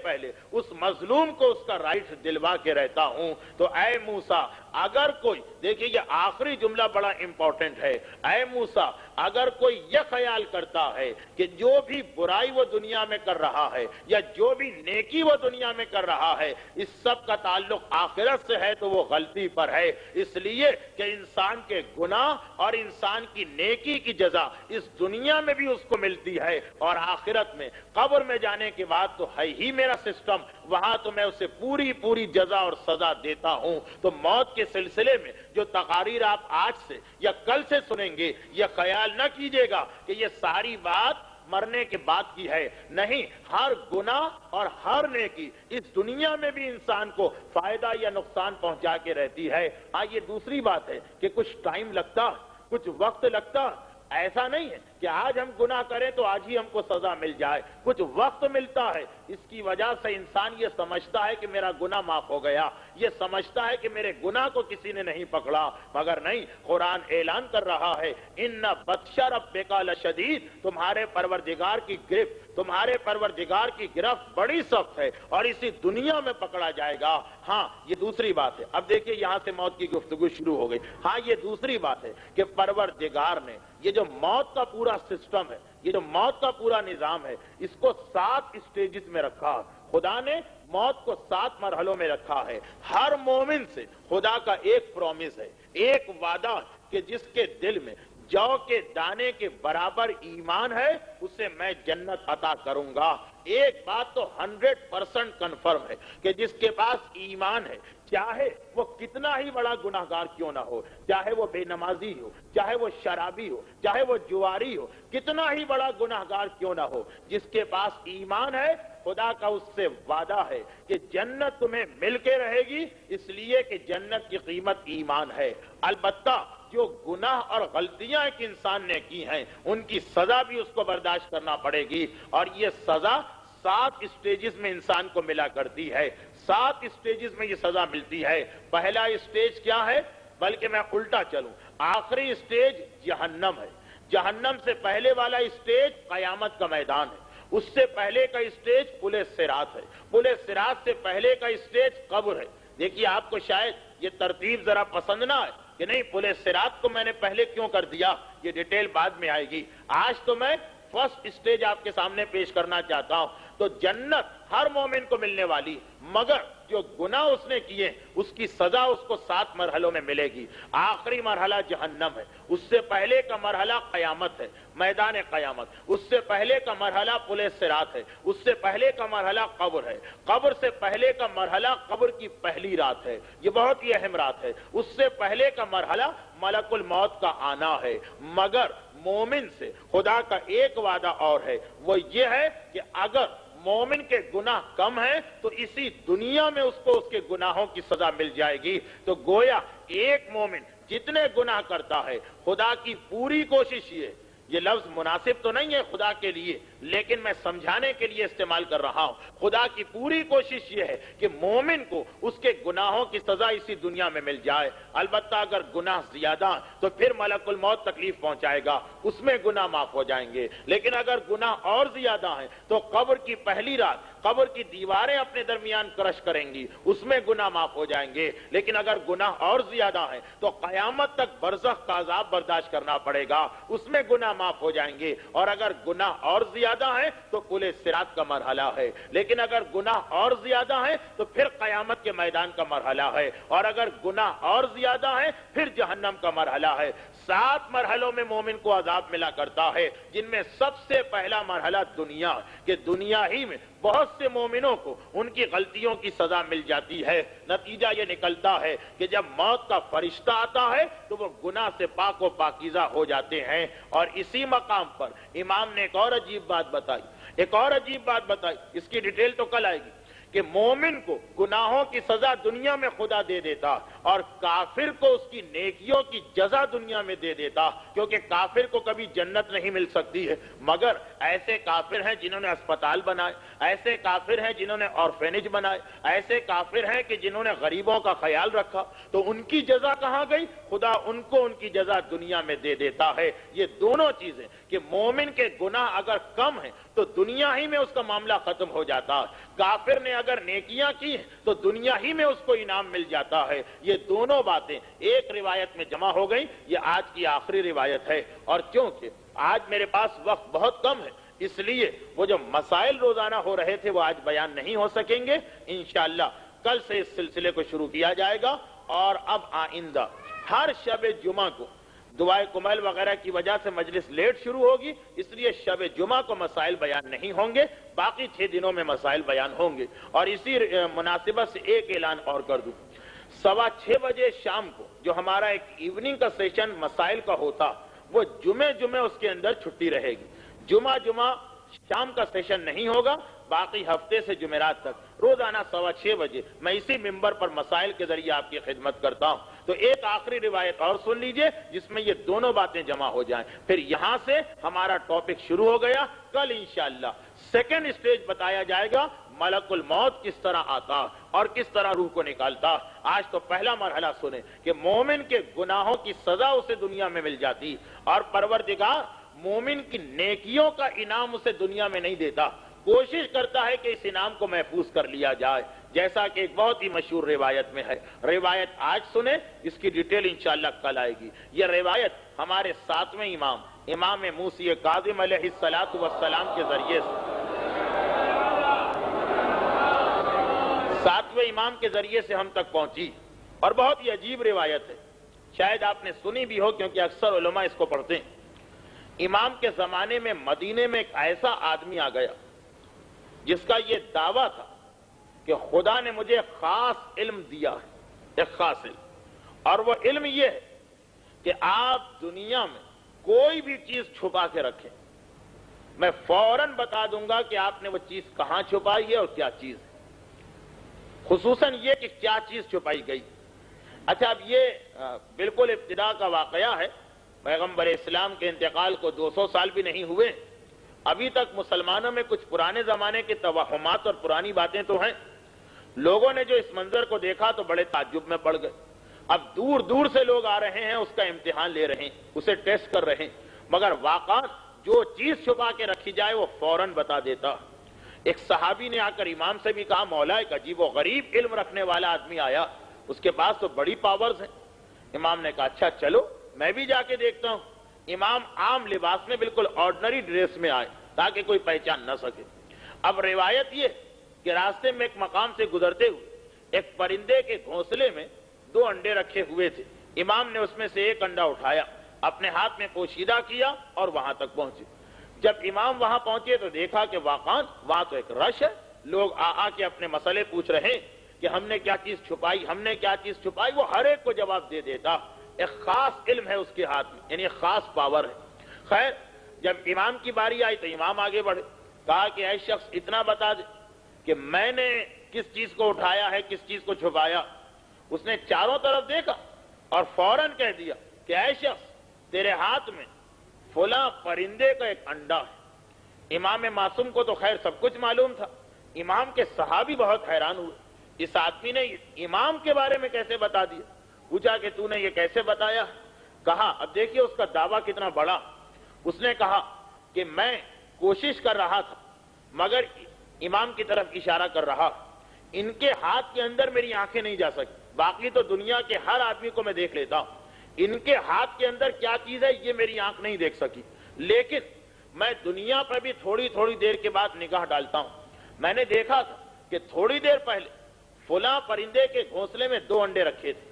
اس مظلوم کو اس کا رائٹ دلوا کے رہتا ہوں۔ تو اے موسیٰ، اگر کوئی، دیکھیے یہ آخری جملہ بڑا امپورٹنٹ ہے، اے موسیٰ اگر کوئی یہ خیال کرتا ہے کہ جو بھی برائی وہ دنیا میں کر رہا ہے یا جو بھی نیکی وہ دنیا میں کر رہا ہے اس سب کا تعلق آخرت سے ہے تو وہ غلطی پر ہے، اس لیے کہ انسان کے گناہ اور انسان کی نیکی کی جزا اس دنیا میں بھی اس کو ملتی ہے، اور آخرت میں قبر میں جانے کے بعد تو ہے ہی میرا سسٹم، وہاں تو میں اسے پوری جزا اور سزا دیتا ہوں۔ تو موت کے سلسلے میں جو تقاریر آپ آج سے یا کل سے سنیں گے، یہ خیال نہ کیجیے گا کہ یہ ساری بات مرنے کے بعد کی ہے، نہیں، ہر گناہ اور ہر نیکی اس دنیا میں بھی انسان کو فائدہ یا نقصان پہنچا کے رہتی ہے۔ یہ دوسری بات ہے کہ کچھ ٹائم لگتا، کچھ وقت لگتا، ایسا نہیں ہے کہ آج ہم گناہ کریں تو آج ہی ہم کو سزا مل جائے، کچھ وقت ملتا ہے۔ اس کی وجہ سے انسان یہ سمجھتا ہے کہ میرا گناہ معاف ہو گیا، یہ سمجھتا ہے کہ میرے گناہ کو کسی نے نہیں پکڑا، مگر نہیں، قرآن اعلان کر رہا ہے ان بطش ربک لشدید، تمہارے پروردگار کی گرفت، تمہارے پروردگار کی گرفت بڑی سخت ہے اور اسی دنیا میں پکڑا جائے گا۔ ہاں یہ دوسری بات ہے، اب دیکھیے یہاں سے موت کی گفتگو شروع ہو گئی۔ ہاں یہ دوسری بات ہے کہ پروردگار نے یہ جو موت کا پورا سسٹم ہے، یہ جو موت کا پورا نظام ہے، اس کو 7 اسٹیجز میں رکھا ہے۔ خدا نے موت کو 7 مرحلوں میں رکھا ہے۔ ہر مومن سے خدا کا ایک پرومس ہے، ایک وعدہ کہ جس کے دل میں جو کے دانے کے برابر ایمان ہے اسے میں جنت عطا کروں گا۔ ایک بات تو 100% کنفرم ہے کہ جس کے پاس ایمان ہے، چاہے وہ کتنا ہی بڑا گناہگار کیوں نہ ہو، چاہے وہ بے نمازی ہو، چاہے وہ شرابی ہو، چاہے وہ جواری ہو، کتنا ہی بڑا گناہگار کیوں نہ ہو، جس کے پاس ایمان ہے، خدا کا اس سے وعدہ ہے کہ جنت تمہیں مل کے رہے گی، اس لیے کہ جنت کی قیمت ایمان ہے۔ البتہ جو گناہ اور غلطیاں ایک انسان نے کی ہیں ان کی سزا بھی اس کو برداشت کرنا پڑے گی، اور یہ سزا 7 اسٹیجز میں انسان کو ملا کرتی ہے۔ 7 اسٹیجز میں یہ سزا ملتی ہے۔ پہلا اسٹیج کیا ہے؟ بلکہ میں الٹا چلوں، آخری اسٹیج جہنم ہے۔ جہنم سے پہلے والا اسٹیج قیامت کا میدان ہے، اس سے پہلے کا اسٹیج پل صراط ہے، پل صراط سے پہلے کا اسٹیج قبر ہے۔ دیکھیے آپ کو شاید یہ ترتیب ذرا پسند نہ آئے کہ نہیں پل صراط کو میں نے پہلے کیوں کر دیا، یہ ڈیٹیل بعد میں آئے گی۔ آج تو میں فرسٹ اسٹیج آپ کے سامنے پیش کرنا چاہتا ہوں۔ تو جنت ہر مومن کو ملنے والی، مگر جو گناہ اس نے کیے اس کی سزا اس کو 7 مرحلوں میں ملے گی۔ آخری مرحلہ جہنم ہے، اس سے پہلے کا مرحلہ قیامت ہے، میدان قیامت، اس سے پہلے کا مرحلہ پل صراط ہے، اس سے پہلے کا مرحلہ قبر ہے، قبر سے پہلے کا مرحلہ قبر کی پہلی رات ہے، یہ بہت ہی اہم رات ہے، اس سے پہلے کا مرحلہ ملک الموت کا آنا ہے۔ مگر مومن سے خدا کا ایک وعدہ اور ہے، وہ یہ ہے کہ اگر مومن کے گناہ کم ہیں تو اسی دنیا میں اس کو اس کے گناہوں کی سزا مل جائے گی۔ تو گویا ایک مومن جتنے گناہ کرتا ہے، خدا کی پوری کوشش یہ لفظ مناسب تو نہیں ہے خدا کے لیے، لیکن میں سمجھانے کے لیے استعمال کر رہا ہوں۔ خدا کی پوری کوشش یہ ہے کہ مومن کو اس کے گناہوں کی سزا اسی دنیا میں مل جائے۔ البتہ اگر گناہ زیادہ تو پھر ملک الموت تکلیف پہنچائے گا، اس میں گناہ معاف ہو جائیں گے۔ لیکن اگر گناہ اور زیادہ ہیں تو قبر کی پہلی رات قبر کی دیواریں اپنے درمیان کرش کریں گی، اس میں گناہ معاف ہو جائیں گے۔ لیکن اگر گناہ اور زیادہ ہیں تو قیامت تک برزخ کا عذاب برداشت کرنا پڑے گا، اس میں گناہ معاف ہو جائیں گے۔ اور اگر گناہ اور زیادہ ہیں تو قل صراط کا مرحلہ ہے، لیکن اگر گناہ اور زیادہ ہیں تو پھر قیامت کے میدان کا مرحلہ ہے، اور اگر گناہ اور زیادہ ہیں پھر جہنم کا مرحلہ ہے۔ 7 مرحلوں میں مومن کو عذاب ملا کرتا ہے، جن میں سب سے پہلا مرحلہ دنیا، کہ دنیا ہی میں بہت سے مومنوں کو ان کی غلطیوں کی سزا مل جاتی ہے۔ نتیجہ یہ نکلتا ہے کہ جب موت کا فرشتہ آتا ہے تو وہ گناہ سے پاک و پاکیزہ ہو جاتے ہیں۔ اور اسی مقام پر امام نے ایک اور عجیب بات بتائی، اس کی ڈیٹیل تو کل آئے گی، کہ مومن کو گناہوں کی سزا دنیا میں خدا دے دیتا اور کافر کو اس کی نیکیوں کی جزا دنیا میں دے دیتا، کیونکہ کافر کو کبھی جنت نہیں مل سکتی ہے، مگر ایسے کافر ہیں جنہوں نے اسپتال بنائے، ایسے کافر ہیں جنہوں نے آرفینج بنائے، ایسے کافر ہیں کہ جنہوں نے غریبوں کا خیال رکھا، تو ان کی جزا کہاں گئی؟ خدا ان کو ان کی جزا دنیا میں دے دیتا ہے۔ یہ دونوں چیزیں کہ مومن کے گناہ اگر کم ہیں تو دنیا ہی میں اس کا معاملہ ختم ہو جاتا ہے، کافر نے اگر نیکیاں کی ہیں تو دنیا ہی میں اس کو انعام مل جاتا ہے۔ یہ دونوں باتیں ایک روایت میں جمع ہو گئیں۔ یہ آج کی آخری روایت ہے، اور چونکہ آج میرے پاس وقت بہت کم ہے اس لیے وہ جو مسائل روزانہ ہو رہے تھے وہ آج بیان نہیں ہو سکیں گے۔ انشاءاللہ کل سے اس سلسلے کو شروع کیا جائے گا، اور اب آئندہ ہر شب جمعہ کو دعائے کمیل وغیرہ کی وجہ سے مجلس لیٹ شروع ہوگی، اس لیے شب جمعہ کو مسائل بیان نہیں ہوں گے، باقی 6 دنوں میں مسائل بیان ہوں گے۔ اور اسی مناسبت سے ایک اعلان اور کر دوں، 6:15 بجے شام کو جو ہمارا ایک ایوننگ کا سیشن مسائل کا ہوتا، وہ جمعے اس کے اندر چھٹی رہے گی۔ جمعہ شام کا سیشن نہیں ہوگا، باقی ہفتے سے جمعرات تک روزانہ 6:15 بجے میں اسی ممبر پر مسائل کے ذریعے آپ کی خدمت کرتا ہوں۔ تو ایک آخری روایت اور سن لیجئے جس میں یہ دونوں باتیں جمع ہو جائیں، پھر یہاں سے ہمارا ٹاپک شروع ہو گیا۔ کل انشاءاللہ سیکنڈ سٹیج بتایا جائے گا، ملک الموت کس طرح آتا اور کس طرح روح کو نکالتا۔ آج تو پہلا مرحلہ سنیں کہ مومن کے گناہوں کی سزا اسے دنیا میں مل جاتی، اور پروردگار مومن کی نیکیوں کا انعام اسے دنیا میں نہیں دیتا، کوشش کرتا ہے کہ اس انعام کو محفوظ کر لیا جائے، جیسا کہ ایک بہت ہی مشہور روایت میں ہے۔ روایت آج سنیں، اس کی ڈیٹیل انشاءاللہ کل آئے گی۔ یہ روایت ہمارے 7ویں امام موسی کاظم علیہ السلام کے ذریعے سے 7ویں امام کے ذریعے سے ہم تک پہنچی، اور بہت ہی عجیب روایت ہے، شاید آپ نے سنی بھی ہو کیونکہ اکثر علماء اس کو پڑھتے ہیں۔ امام کے زمانے میں مدینے میں ایک ایسا آدمی آ گیا جس کا یہ دعویٰ تھا کہ خدا نے مجھے خاص علم دیا ہے، ایک خاص علم، اور وہ علم یہ ہے کہ آپ دنیا میں کوئی بھی چیز چھپا کے رکھیں، میں فوراً بتا دوں گا کہ آپ نے وہ چیز کہاں چھپائی ہے اور کیا چیز ہے، خصوصاً یہ کہ کیا چیز چھپائی گئی۔ اچھا، اب یہ بالکل ابتدا کا واقعہ ہے، پیغمبر اسلام کے انتقال کو 200 سال بھی نہیں ہوئے، ابھی تک مسلمانوں میں کچھ پرانے زمانے کے توہمات اور پرانی باتیں تو ہیں۔ لوگوں نے جو اس منظر کو دیکھا تو بڑے تعجب میں پڑ گئے۔ اب دور دور سے لوگ آ رہے ہیں، اس کا امتحان لے رہے ہیں، اسے ٹیسٹ کر رہے ہیں، مگر واقعات جو چیز چھپا کے رکھی جائے وہ فوراً بتا دیتا۔ ایک صحابی نے آ کر امام سے بھی کہا، مولا ایک عجیب و غریب علم رکھنے والا آدمی آیا، اس کے پاس تو بڑی پاورز ہیں۔ امام نے کہا اچھا چلو میں بھی جا کے دیکھتا ہوں۔ امام عام لباس میں بالکل آرڈنری ڈریس میں آئے تاکہ کوئی پہچان نہ سکے۔ اب روایت یہ کہ راستے میں ایک مقام سے گزرتے ہوئے ایک پرندے کے گھونسلے میں 2 انڈے رکھے ہوئے تھے۔ امام نے اس میں سے ایک انڈا اٹھایا، اپنے ہاتھ میں پوشیدہ کیا اور وہاں تک پہنچے۔ جب امام وہاں پہنچے تو دیکھا کہ واقعاً وہاں تو ایک رش ہے، لوگ آ کے اپنے مسئلے پوچھ رہے ہیں کہ ہم نے کیا چیز چھپائی، ہم نے کیا چیز چھپائی، وہ ہر ایک کو جواب دے دیتا۔ ایک خاص علم ہے اس کے ہاتھ میں، یعنی ایک خاص پاور ہے۔ خیر، جب امام کی باری آئی تو امام آگے بڑھے، کہا کہ اے شخص اتنا بتا دے کہ میں نے کس چیز کو اٹھایا ہے، کس چیز کو چھپایا۔ اس نے چاروں طرف دیکھا اور فوراً کہہ دیا کہ اے شخص تیرے ہاتھ میں فلاں پرندے کا ایک انڈا ہے۔ امام معصوم کو تو خیر سب کچھ معلوم تھا، امام کے صحابی بہت حیران ہوئے، اس آدمی نے امام کے بارے میں کیسے بتا دیا؟ پوچھا کہ تو نے یہ کیسے بتایا؟ کہا، اب دیکھیے اس کا دعویٰ کتنا بڑا۔ اس نے کہا کہ میں کوشش کر رہا تھا مگر امام کی طرف اشارہ کر رہا، ان کے ہاتھ کے اندر میری آنکھیں نہیں جا سکی، باقی تو دنیا کے ہر آدمی کو میں دیکھ لیتا ہوں، ان کے ہاتھ کے اندر کیا چیز ہے یہ میری آنکھ نہیں دیکھ سکی، لیکن میں دنیا پر بھی تھوڑی تھوڑی دیر کے بعد نگاہ ڈالتا ہوں۔ میں نے دیکھا تھا کہ تھوڑی دیر پہلے فلاں پرندے کے گھونسلے میں 2 انڈے رکھے تھے،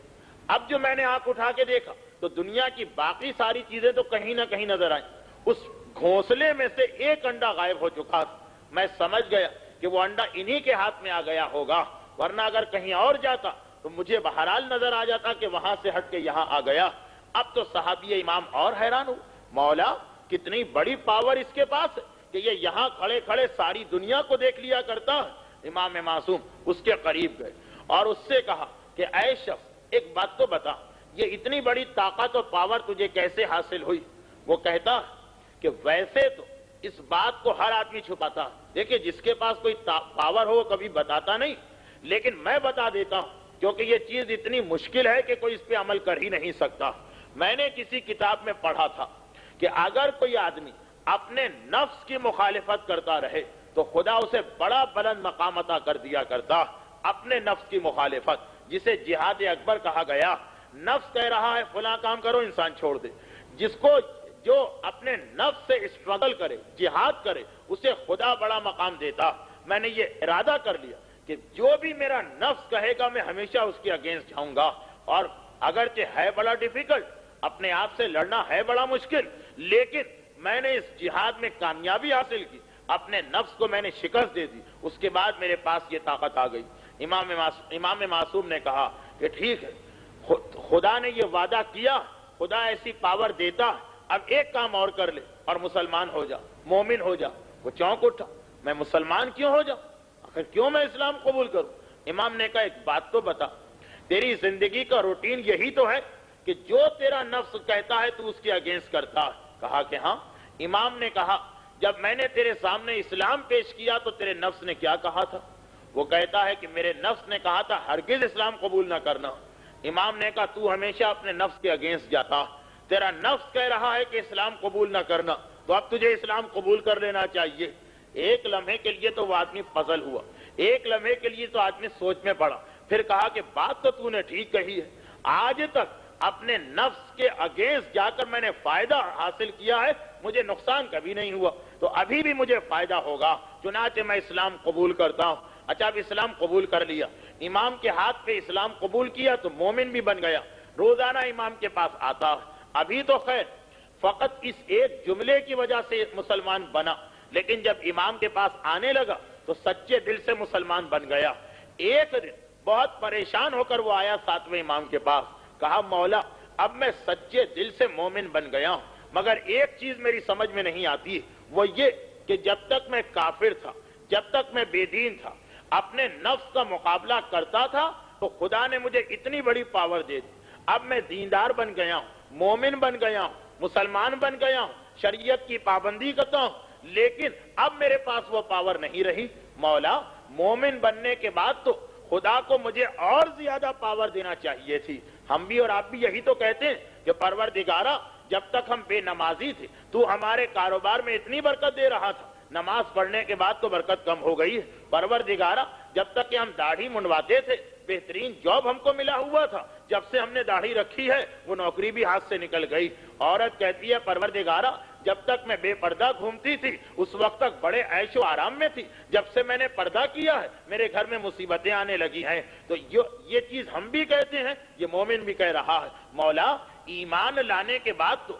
اب جو میں نے آنکھ اٹھا کے دیکھا تو دنیا کی باقی ساری چیزیں تو کہیں نہ کہیں نظر آئیں، اس گھونسلے میں سے ایک انڈا غائب ہو چکا تھا۔ میں سمجھ گیا کہ وہ انڈا انہی کے ہاتھ میں آ گیا ہوگا، ورنہ اگر کہیں اور جاتا تو مجھے بہرحال نظر آ جاتا کہ وہاں سے ہٹ کے یہاں آ گیا۔ اب تو صحابی امام اور حیران ہو، مولا کتنی بڑی پاور اس کے پاس ہے کہ یہ یہاں کھڑے کھڑے ساری دنیا کو دیکھ لیا کرتا ہے۔ امام معصوم اس کے قریب گئے اور اس سے کہا کہ اے شخص ایک بات تو بتا، یہ اتنی بڑی طاقت و پاور تجھے کیسے حاصل ہوئی؟ وہ کہتا کہ ویسے تو اس بات کو ہر آدمی چھپاتا، دیکھیں جس کے پاس کوئی پاور ہو کبھی بتاتا نہیں، لیکن میں بتا دیتا ہوں کیونکہ یہ چیز اتنی مشکل ہے کہ کوئی اس پہ عمل کر ہی نہیں سکتا۔ میں نے کسی کتاب میں پڑھا تھا کہ اگر کوئی آدمی اپنے نفس کی مخالفت کرتا رہے تو خدا اسے بڑا بلند مقام عطا کر دیا کرتا۔ اپنے نفس کی مخالفت جسے جہاد اکبر کہا گیا، نفس کہہ رہا ہے فلاں کام کرو، انسان چھوڑ دے، جس کو جو اپنے نفس سے اسٹرگل کرے، جہاد کرے، اسے خدا بڑا مقام دیتا۔ میں نے یہ ارادہ کر لیا کہ جو بھی میرا نفس کہے گا میں ہمیشہ اس کے اگینسٹ جاؤں گا، اور اگرچہ ہے بڑا ڈیفیکلٹ، اپنے آپ سے لڑنا ہے بڑا مشکل، لیکن میں نے اس جہاد میں کامیابی حاصل کی، اپنے نفس کو میں نے شکست دے دی، اس کے بعد میرے پاس یہ طاقت آ گئی۔ امام معصوم نے کہا کہ ٹھیک ہے، خدا نے یہ وعدہ کیا، خدا ایسی پاور دیتا، اب ایک کام اور کر لے اور مسلمان ہو جا، مومن ہو جا۔ وہ چونک اٹھا، میں مسلمان کیوں ہو جاؤں؟ آخر کیوں میں اسلام قبول کروں؟ امام نے کہا ایک بات تو بتا، تیری زندگی کا روٹین یہی تو ہے کہ جو تیرا نفس کہتا ہے تو اس کے اگینسٹ کرتا ہے؟ کہا کہ ہاں۔ امام نے کہا جب میں نے تیرے سامنے اسلام پیش کیا تو تیرے نفس نے کیا کہا تھا؟ وہ کہتا ہے کہ میرے نفس نے کہا تھا ہرگز اسلام قبول نہ کرنا۔ امام نے کہا تو ہمیشہ اپنے نفس کے اگینسٹ جاتا، تیرا نفس کہہ رہا ہے کہ اسلام قبول نہ کرنا، تو اب تجھے اسلام قبول کر لینا چاہیے۔ ایک لمحے کے لیے تو وہ آدمی پزل ہوا، ایک لمحے کے لیے تو آدمی سوچ میں پڑا، پھر کہا کہ بات تو نے ٹھیک کہی ہے، آج تک اپنے نفس کے اگینسٹ جا کر میں نے فائدہ حاصل کیا ہے، مجھے نقصان کبھی نہیں ہوا، تو ابھی بھی مجھے فائدہ ہوگا، چنانچہ میں اسلام قبول کرتا ہوں۔ اچھا اب اسلام قبول کر لیا، امام کے ہاتھ پہ اسلام قبول کیا تو مومن بھی بن گیا، روزانہ امام کے پاس آتا۔ ابھی تو خیر فقط اس ایک جملے کی وجہ سے مسلمان بنا، لیکن جب امام کے پاس آنے لگا تو سچے دل سے مسلمان بن گیا۔ ایک دن بہت پریشان ہو کر وہ آیا 7ویں امام کے پاس، کہا مولا اب میں سچے دل سے مومن بن گیا ہوں، مگر ایک چیز میری سمجھ میں نہیں آتی، وہ یہ کہ جب تک میں کافر تھا، جب تک میں بے دین تھا، اپنے نفس کا مقابلہ کرتا تھا تو خدا نے مجھے اتنی بڑی پاور دے دی، اب میں دیندار بن گیا ہوں، مومن بن گیا ہوں، مسلمان بن گیا ہوں، شریعت کی پابندی کرتا ہوں، لیکن اب میرے پاس وہ پاور نہیں رہی۔ مولا مومن بننے کے بعد تو خدا کو مجھے اور زیادہ پاور دینا چاہیے تھی۔ ہم بھی اور آپ بھی یہی تو کہتے ہیں کہ پروردگارا جب تک ہم بے نمازی تھے تو ہمارے کاروبار میں اتنی برکت دے رہا تھا، نماز پڑھنے کے بعد تو برکت کم ہو گئی ہے۔ پروردگارا جب تک کہ ہم داڑھی منڈواتے تھے بہترین جاب ہم کو ملا ہوا تھا، جب سے ہم نے داڑھی رکھی ہے وہ نوکری بھی ہاتھ سے نکل گئی۔ عورت کہتی ہے پروردگارا جب تک میں بے پردہ گھومتی تھی اس وقت تک بڑے عیش و آرام میں تھی، جب سے میں نے پردہ کیا ہے میرے گھر میں مصیبتیں آنے لگی ہیں۔ تو یہ چیز ہم بھی کہتے ہیں، یہ مومن بھی کہہ رہا ہے۔ مولا ایمان لانے کے بعد تو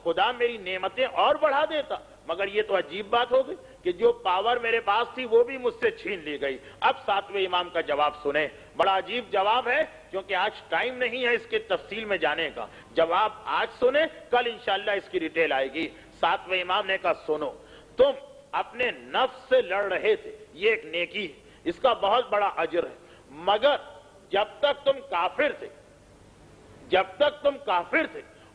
خدا میری نعمتیں اور بڑھا دیتا، مگر یہ تو عجیب بات ہو گئی کہ جو پاور میرے پاس تھی وہ بھی مجھ سے چھین لی گئی۔ اب 7ویں امام کا جواب سنیں، بڑا عجیب جواب ہے، کیونکہ آج ٹائم نہیں ہے اس کے تفصیل میں جانے کا۔ جواب آج سنیں، کل انشاءاللہ اس کی ڈیٹیل آئے گی۔ 7ویں امام نے کہا سنو، تم اپنے نفس سے لڑ رہے تھے، یہ ایک نیکی ہے، اس کا بہت بڑا اجر ہے، مگر جب تک تم کافر تھے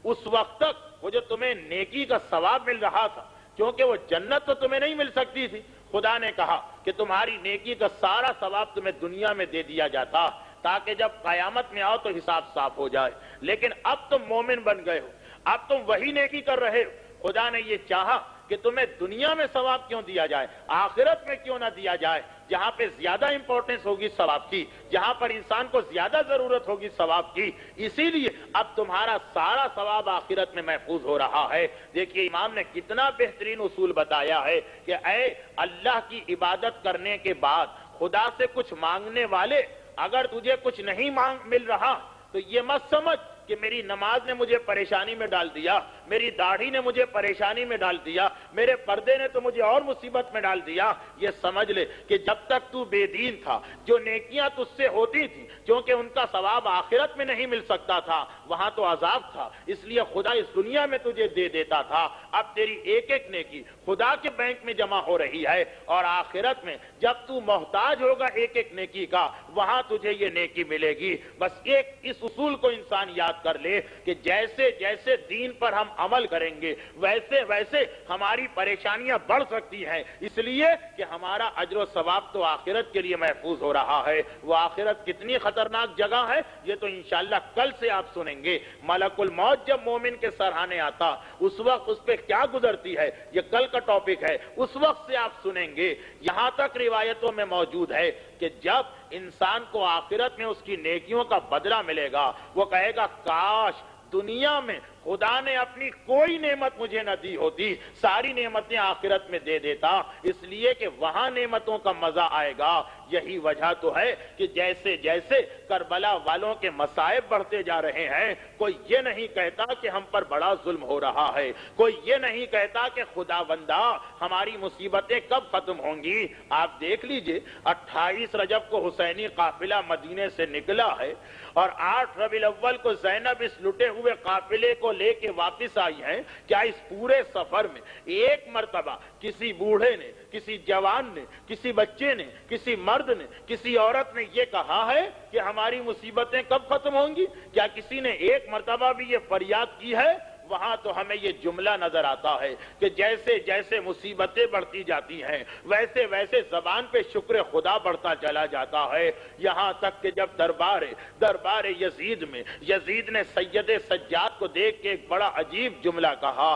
اس وقت تک وہ جو تمہیں نیکی کا ثواب مل رہا تھا، کیونکہ وہ جنت تو تمہیں نہیں مل سکتی تھی، خدا نے کہا کہ تمہاری نیکی کا سارا ثواب تمہیں دنیا میں دے دیا جاتا تاکہ جب قیامت میں آؤ تو حساب صاف ہو جائے، لیکن اب تم مومن بن گئے ہو، اب تم وہی نیکی کر رہے ہو، خدا نے یہ چاہا کہ تمہیں دنیا میں ثواب کیوں دیا جائے، آخرت میں کیوں نہ دیا جائے، جہاں پہ زیادہ امپورٹنس ہوگی ثواب کی، جہاں پر انسان کو زیادہ ضرورت ہوگی ثواب کی، اسی لیے اب تمہارا سارا ثواب آخرت میں محفوظ ہو رہا ہے۔ دیکھیے امام نے کتنا بہترین اصول بتایا ہے کہ اے اللہ کی عبادت کرنے کے بعد خدا سے کچھ مانگنے والے، اگر تجھے کچھ نہیں مل رہا تو یہ مت سمجھ کہ میری نماز نے مجھے پریشانی میں ڈال دیا، میری داڑھی نے مجھے پریشانی میں ڈال دیا، میرے پردے نے تو مجھے اور مصیبت میں ڈال دیا۔ یہ سمجھ لے کہ جب تک تو بے دین تھا، جو نیکیاں تجھ سے ہوتی تھی، کیونکہ ان کا ثواب آخرت میں نہیں مل سکتا تھا، وہاں تو عذاب تھا، اس لیے خدا اس دنیا میں تجھے دے دیتا تھا۔ اب تیری ایک ایک نیکی خدا کے بینک میں جمع ہو رہی ہے، اور آخرت میں جب تو محتاج ہوگا ایک ایک نیکی کا، وہاں تجھے یہ نیکی ملے گی۔ بس ایک اس اصول کو انسان یاد کر لے کہ جیسے جیسے دین پر ہم عمل کریں گے ویسے ویسے ہماری پریشانیاں بڑھ سکتی ہیں، اس لیے کہ ہمارا اجر و ثواب تو آخرت کے لیے محفوظ ہو رہا ہے۔ وہ آخرت کتنی خطرناک جگہ ہے یہ تو انشاءاللہ کل سے آپ سنیں گے۔ ملک الموت جب مومن کے سرہانے آتا اس وقت اس پہ کیا گزرتی ہے، یہ کل کا ٹاپک ہے، اس وقت سے آپ سنیں گے۔ یہاں تک روایتوں میں موجود ہے کہ جب انسان کو آخرت میں اس کی نیکیوں کا بدلہ ملے گا، وہ کہے گا کاش دنیا میں خدا نے اپنی کوئی نعمت مجھے نہ دی ہوتی، ساری نعمتیں آخرت میں دے دیتا، اس لیے کہ وہاں نعمتوں کا مزہ آئے گا۔ یہی وجہ تو ہے کہ جیسے جیسے کربلا والوں کے مصائب بڑھتے جا رہے ہیں، کوئی یہ نہیں کہتا کہ ہم پر بڑا ظلم ہو رہا ہے، کوئی یہ نہیں کہتا کہ خدا بندہ ہماری مصیبتیں کب ختم ہوں گی۔ آپ دیکھ لیجئے 28 رجب کو حسینی قافلہ مدینے سے نکلا ہے، اور 8 ربیع الاول کو زینب اس لٹے ہوئے قافلے کو لے کے واپس آئی ہیں۔ کیا اس پورے سفر میں ایک مرتبہ کسی بوڑھے نے، کسی جوان نے، کسی بچے نے، کسی مرد نے، کسی عورت نے یہ کہا ہے کہ ہماری مصیبتیں کب ختم ہوں گی؟ کیا کسی نے ایک مرتبہ بھی یہ فریاد کی ہے؟ وہاں تو ہمیں یہ جملہ نظر آتا ہے کہ جیسے جیسے مصیبتیں بڑھتی جاتی ہیں ویسے ویسے زبان پہ شکر خدا بڑھتا چلا جاتا ہے، یہاں تک کہ جب دربار یزید میں یزید نے سید سجاد کو دیکھ کے ایک بڑا عجیب جملہ کہا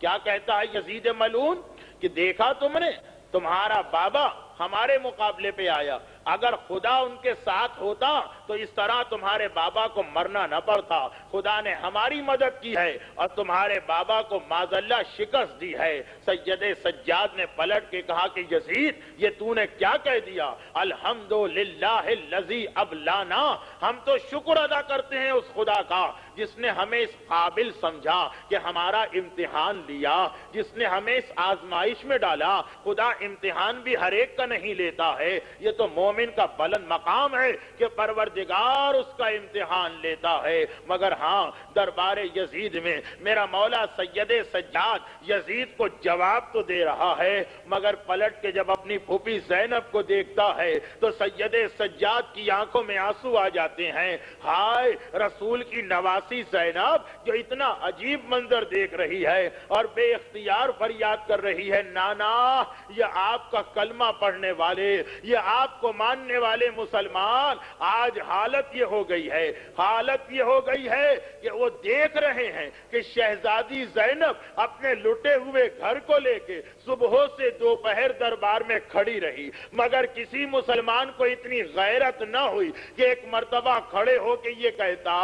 کیا کہتا ہے یزید ملعون کہ دیکھا تم نے تمہارا بابا ہمارے مقابلے پہ آیا، اگر خدا ان کے ساتھ ہوتا تو اس طرح تمہارے بابا کو مرنا نہ پڑتا، خدا نے ہماری مدد کی ہے اور تمہارے بابا کو معاذ اللہ شکست دی ہے۔ سید سجاد نے پلٹ کے کہا کہ یزید یہ تو نے کیا کہہ دیا؟ الحمدللہ الذی ابلانا، ہم تو شکر ادا کرتے ہیں اس خدا کا جس نے ہمیں اس قابل سمجھا کہ ہمارا امتحان لیا، جس نے ہمیں اس آزمائش میں ڈالا۔ خدا امتحان بھی ہر ایک کا نہیں لیتا ہے، یہ تو مومن کا بلند مقام ہے کہ پروردگار اس کا امتحان لیتا ہے۔ مگر ہاں دربار یزید میں میرا مولا سید سجاد یزید کو جواب تو دے رہا ہے، مگر پلٹ کے جب اپنی پھوپھی زینب کو دیکھتا ہے تو سید سجاد کی آنکھوں میں آنسو آ جاتے ہیں۔ ہائے رسول کی نواسی زینب جو اتنا عجیب منظر دیکھ رہی ہے اور بے اختیار فریاد کر رہی ہے، نانا یہ آپ کا کلمہ پڑھنے والے، یہ آپ کو ماننے والے مسلمان، آج حالت یہ ہو گئی ہے کہ وہ دیکھ رہے ہیں کہ شہزادی زینب اپنے لٹے ہوئے گھر کو لے کے صبح سے دوپہر دربار میں کھڑی رہی، مگر کسی مسلمان کو اتنی غیرت نہ ہوئی کہ ایک مرتبہ کھڑے ہو کے یہ کہتا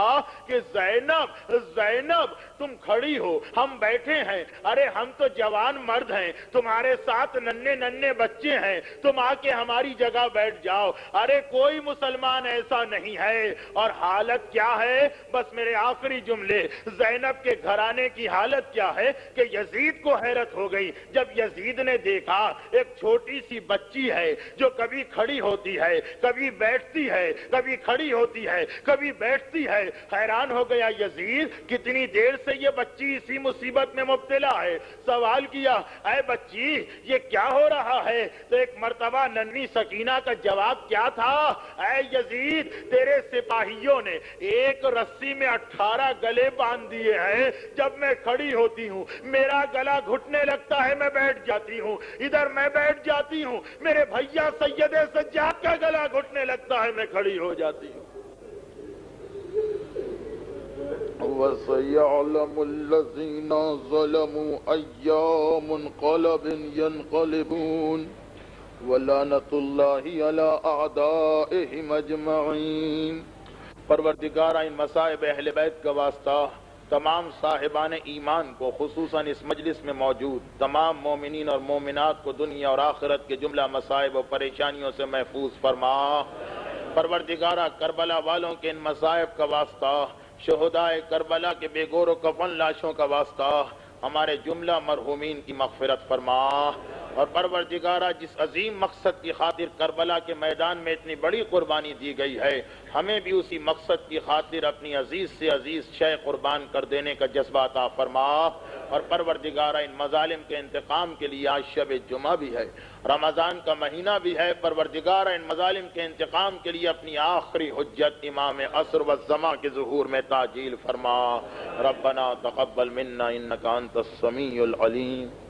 کہ زینب تم کھڑی ہو، ہم بیٹھے ہیں، ارے ہم تو جوان مرد ہیں، تمہارے ساتھ ننھے بچے ہیں، تم آ کے ہماری جگہ بیٹھ جاؤ۔ ارے کوئی مسلمان ایسا نہیں ہے۔ اور حالت کیا ہے؟ بس میرے آخری جملے، زینب کے گھرانے کی حالت کیا ہے کہ یزید کو حیرت ہو گئی جب یزید نے دیکھا ایک چھوٹی سی بچی ہے جو کبھی کھڑی ہوتی ہے، کبھی بیٹھتی ہے، کبھی کھڑی ہوتی ہے، کبھی بیٹھتی ہے۔ حیران ہو گیا یزید کتنی دیر سے یہ بچی اسی مصیبت میں مبتلا ہے۔ سوال کیا اے بچی یہ کیا ہو رہا ہے؟ تو ایک مرتبہ ننھی سکینہ کا جواب کیا تھا؟ اے یزید تیرے سپاہیوں نے ایک رسی میں 18 گلے باندھ دیے ہیں، جب میں کھڑی ہوتی ہوں میرا گلا گھٹنے لگتا ہے، میں بیٹھ جاتی ہوں، ادھر میں بیٹھ جاتی ہوں، میرے بھیا سید سجاد کا گلا گھٹنے لگتا ہے، میں کھڑی ہو جاتی ہوں۔ وَسَيَعْلَمُ الَّذِينَ ظَلَمُوا أَيَّ مُنْقَلَبٍ يَنْقَلِبُونَ وَلَعْنَةُ اللَّهِ عَلَىٰ أَعْدَائِهِمْ أَجْمَعِينَ۔ پروردگارہ ان مصائب اہل بیت کا واسطہ تمام صاحبان ایمان کو، خصوصاً اس مجلس میں موجود تمام مومنین اور مومنات کو دنیا اور آخرت کے جملہ مصائب و پریشانیوں سے محفوظ فرما۔ پروردگارہ کربلا والوں کے ان مصائب کا واسطہ، شہدائے کربلا کے بے گور و کفن لاشوں کا واسطہ ہمارے جملہ مرحومین کی مغفرت فرما۔ اور پروردگارہ جس عظیم مقصد کی خاطر کربلا کے میدان میں اتنی بڑی قربانی دی گئی ہے، ہمیں بھی اسی مقصد کی خاطر اپنی عزیز سے عزیز شے قربان کر دینے کا جذبہ عطا فرما۔ اور پروردگارہ ان مظالم کے انتقام کے لیے آج شب جمعہ بھی ہے، رمضان کا مہینہ بھی ہے، پروردگارہ ان مظالم کے انتقام کے لیے اپنی آخری حجت امام عصر والزمان کے ظہور میں تعجیل فرما۔ ربنا تقبل منا انک انت السمیع العلیم۔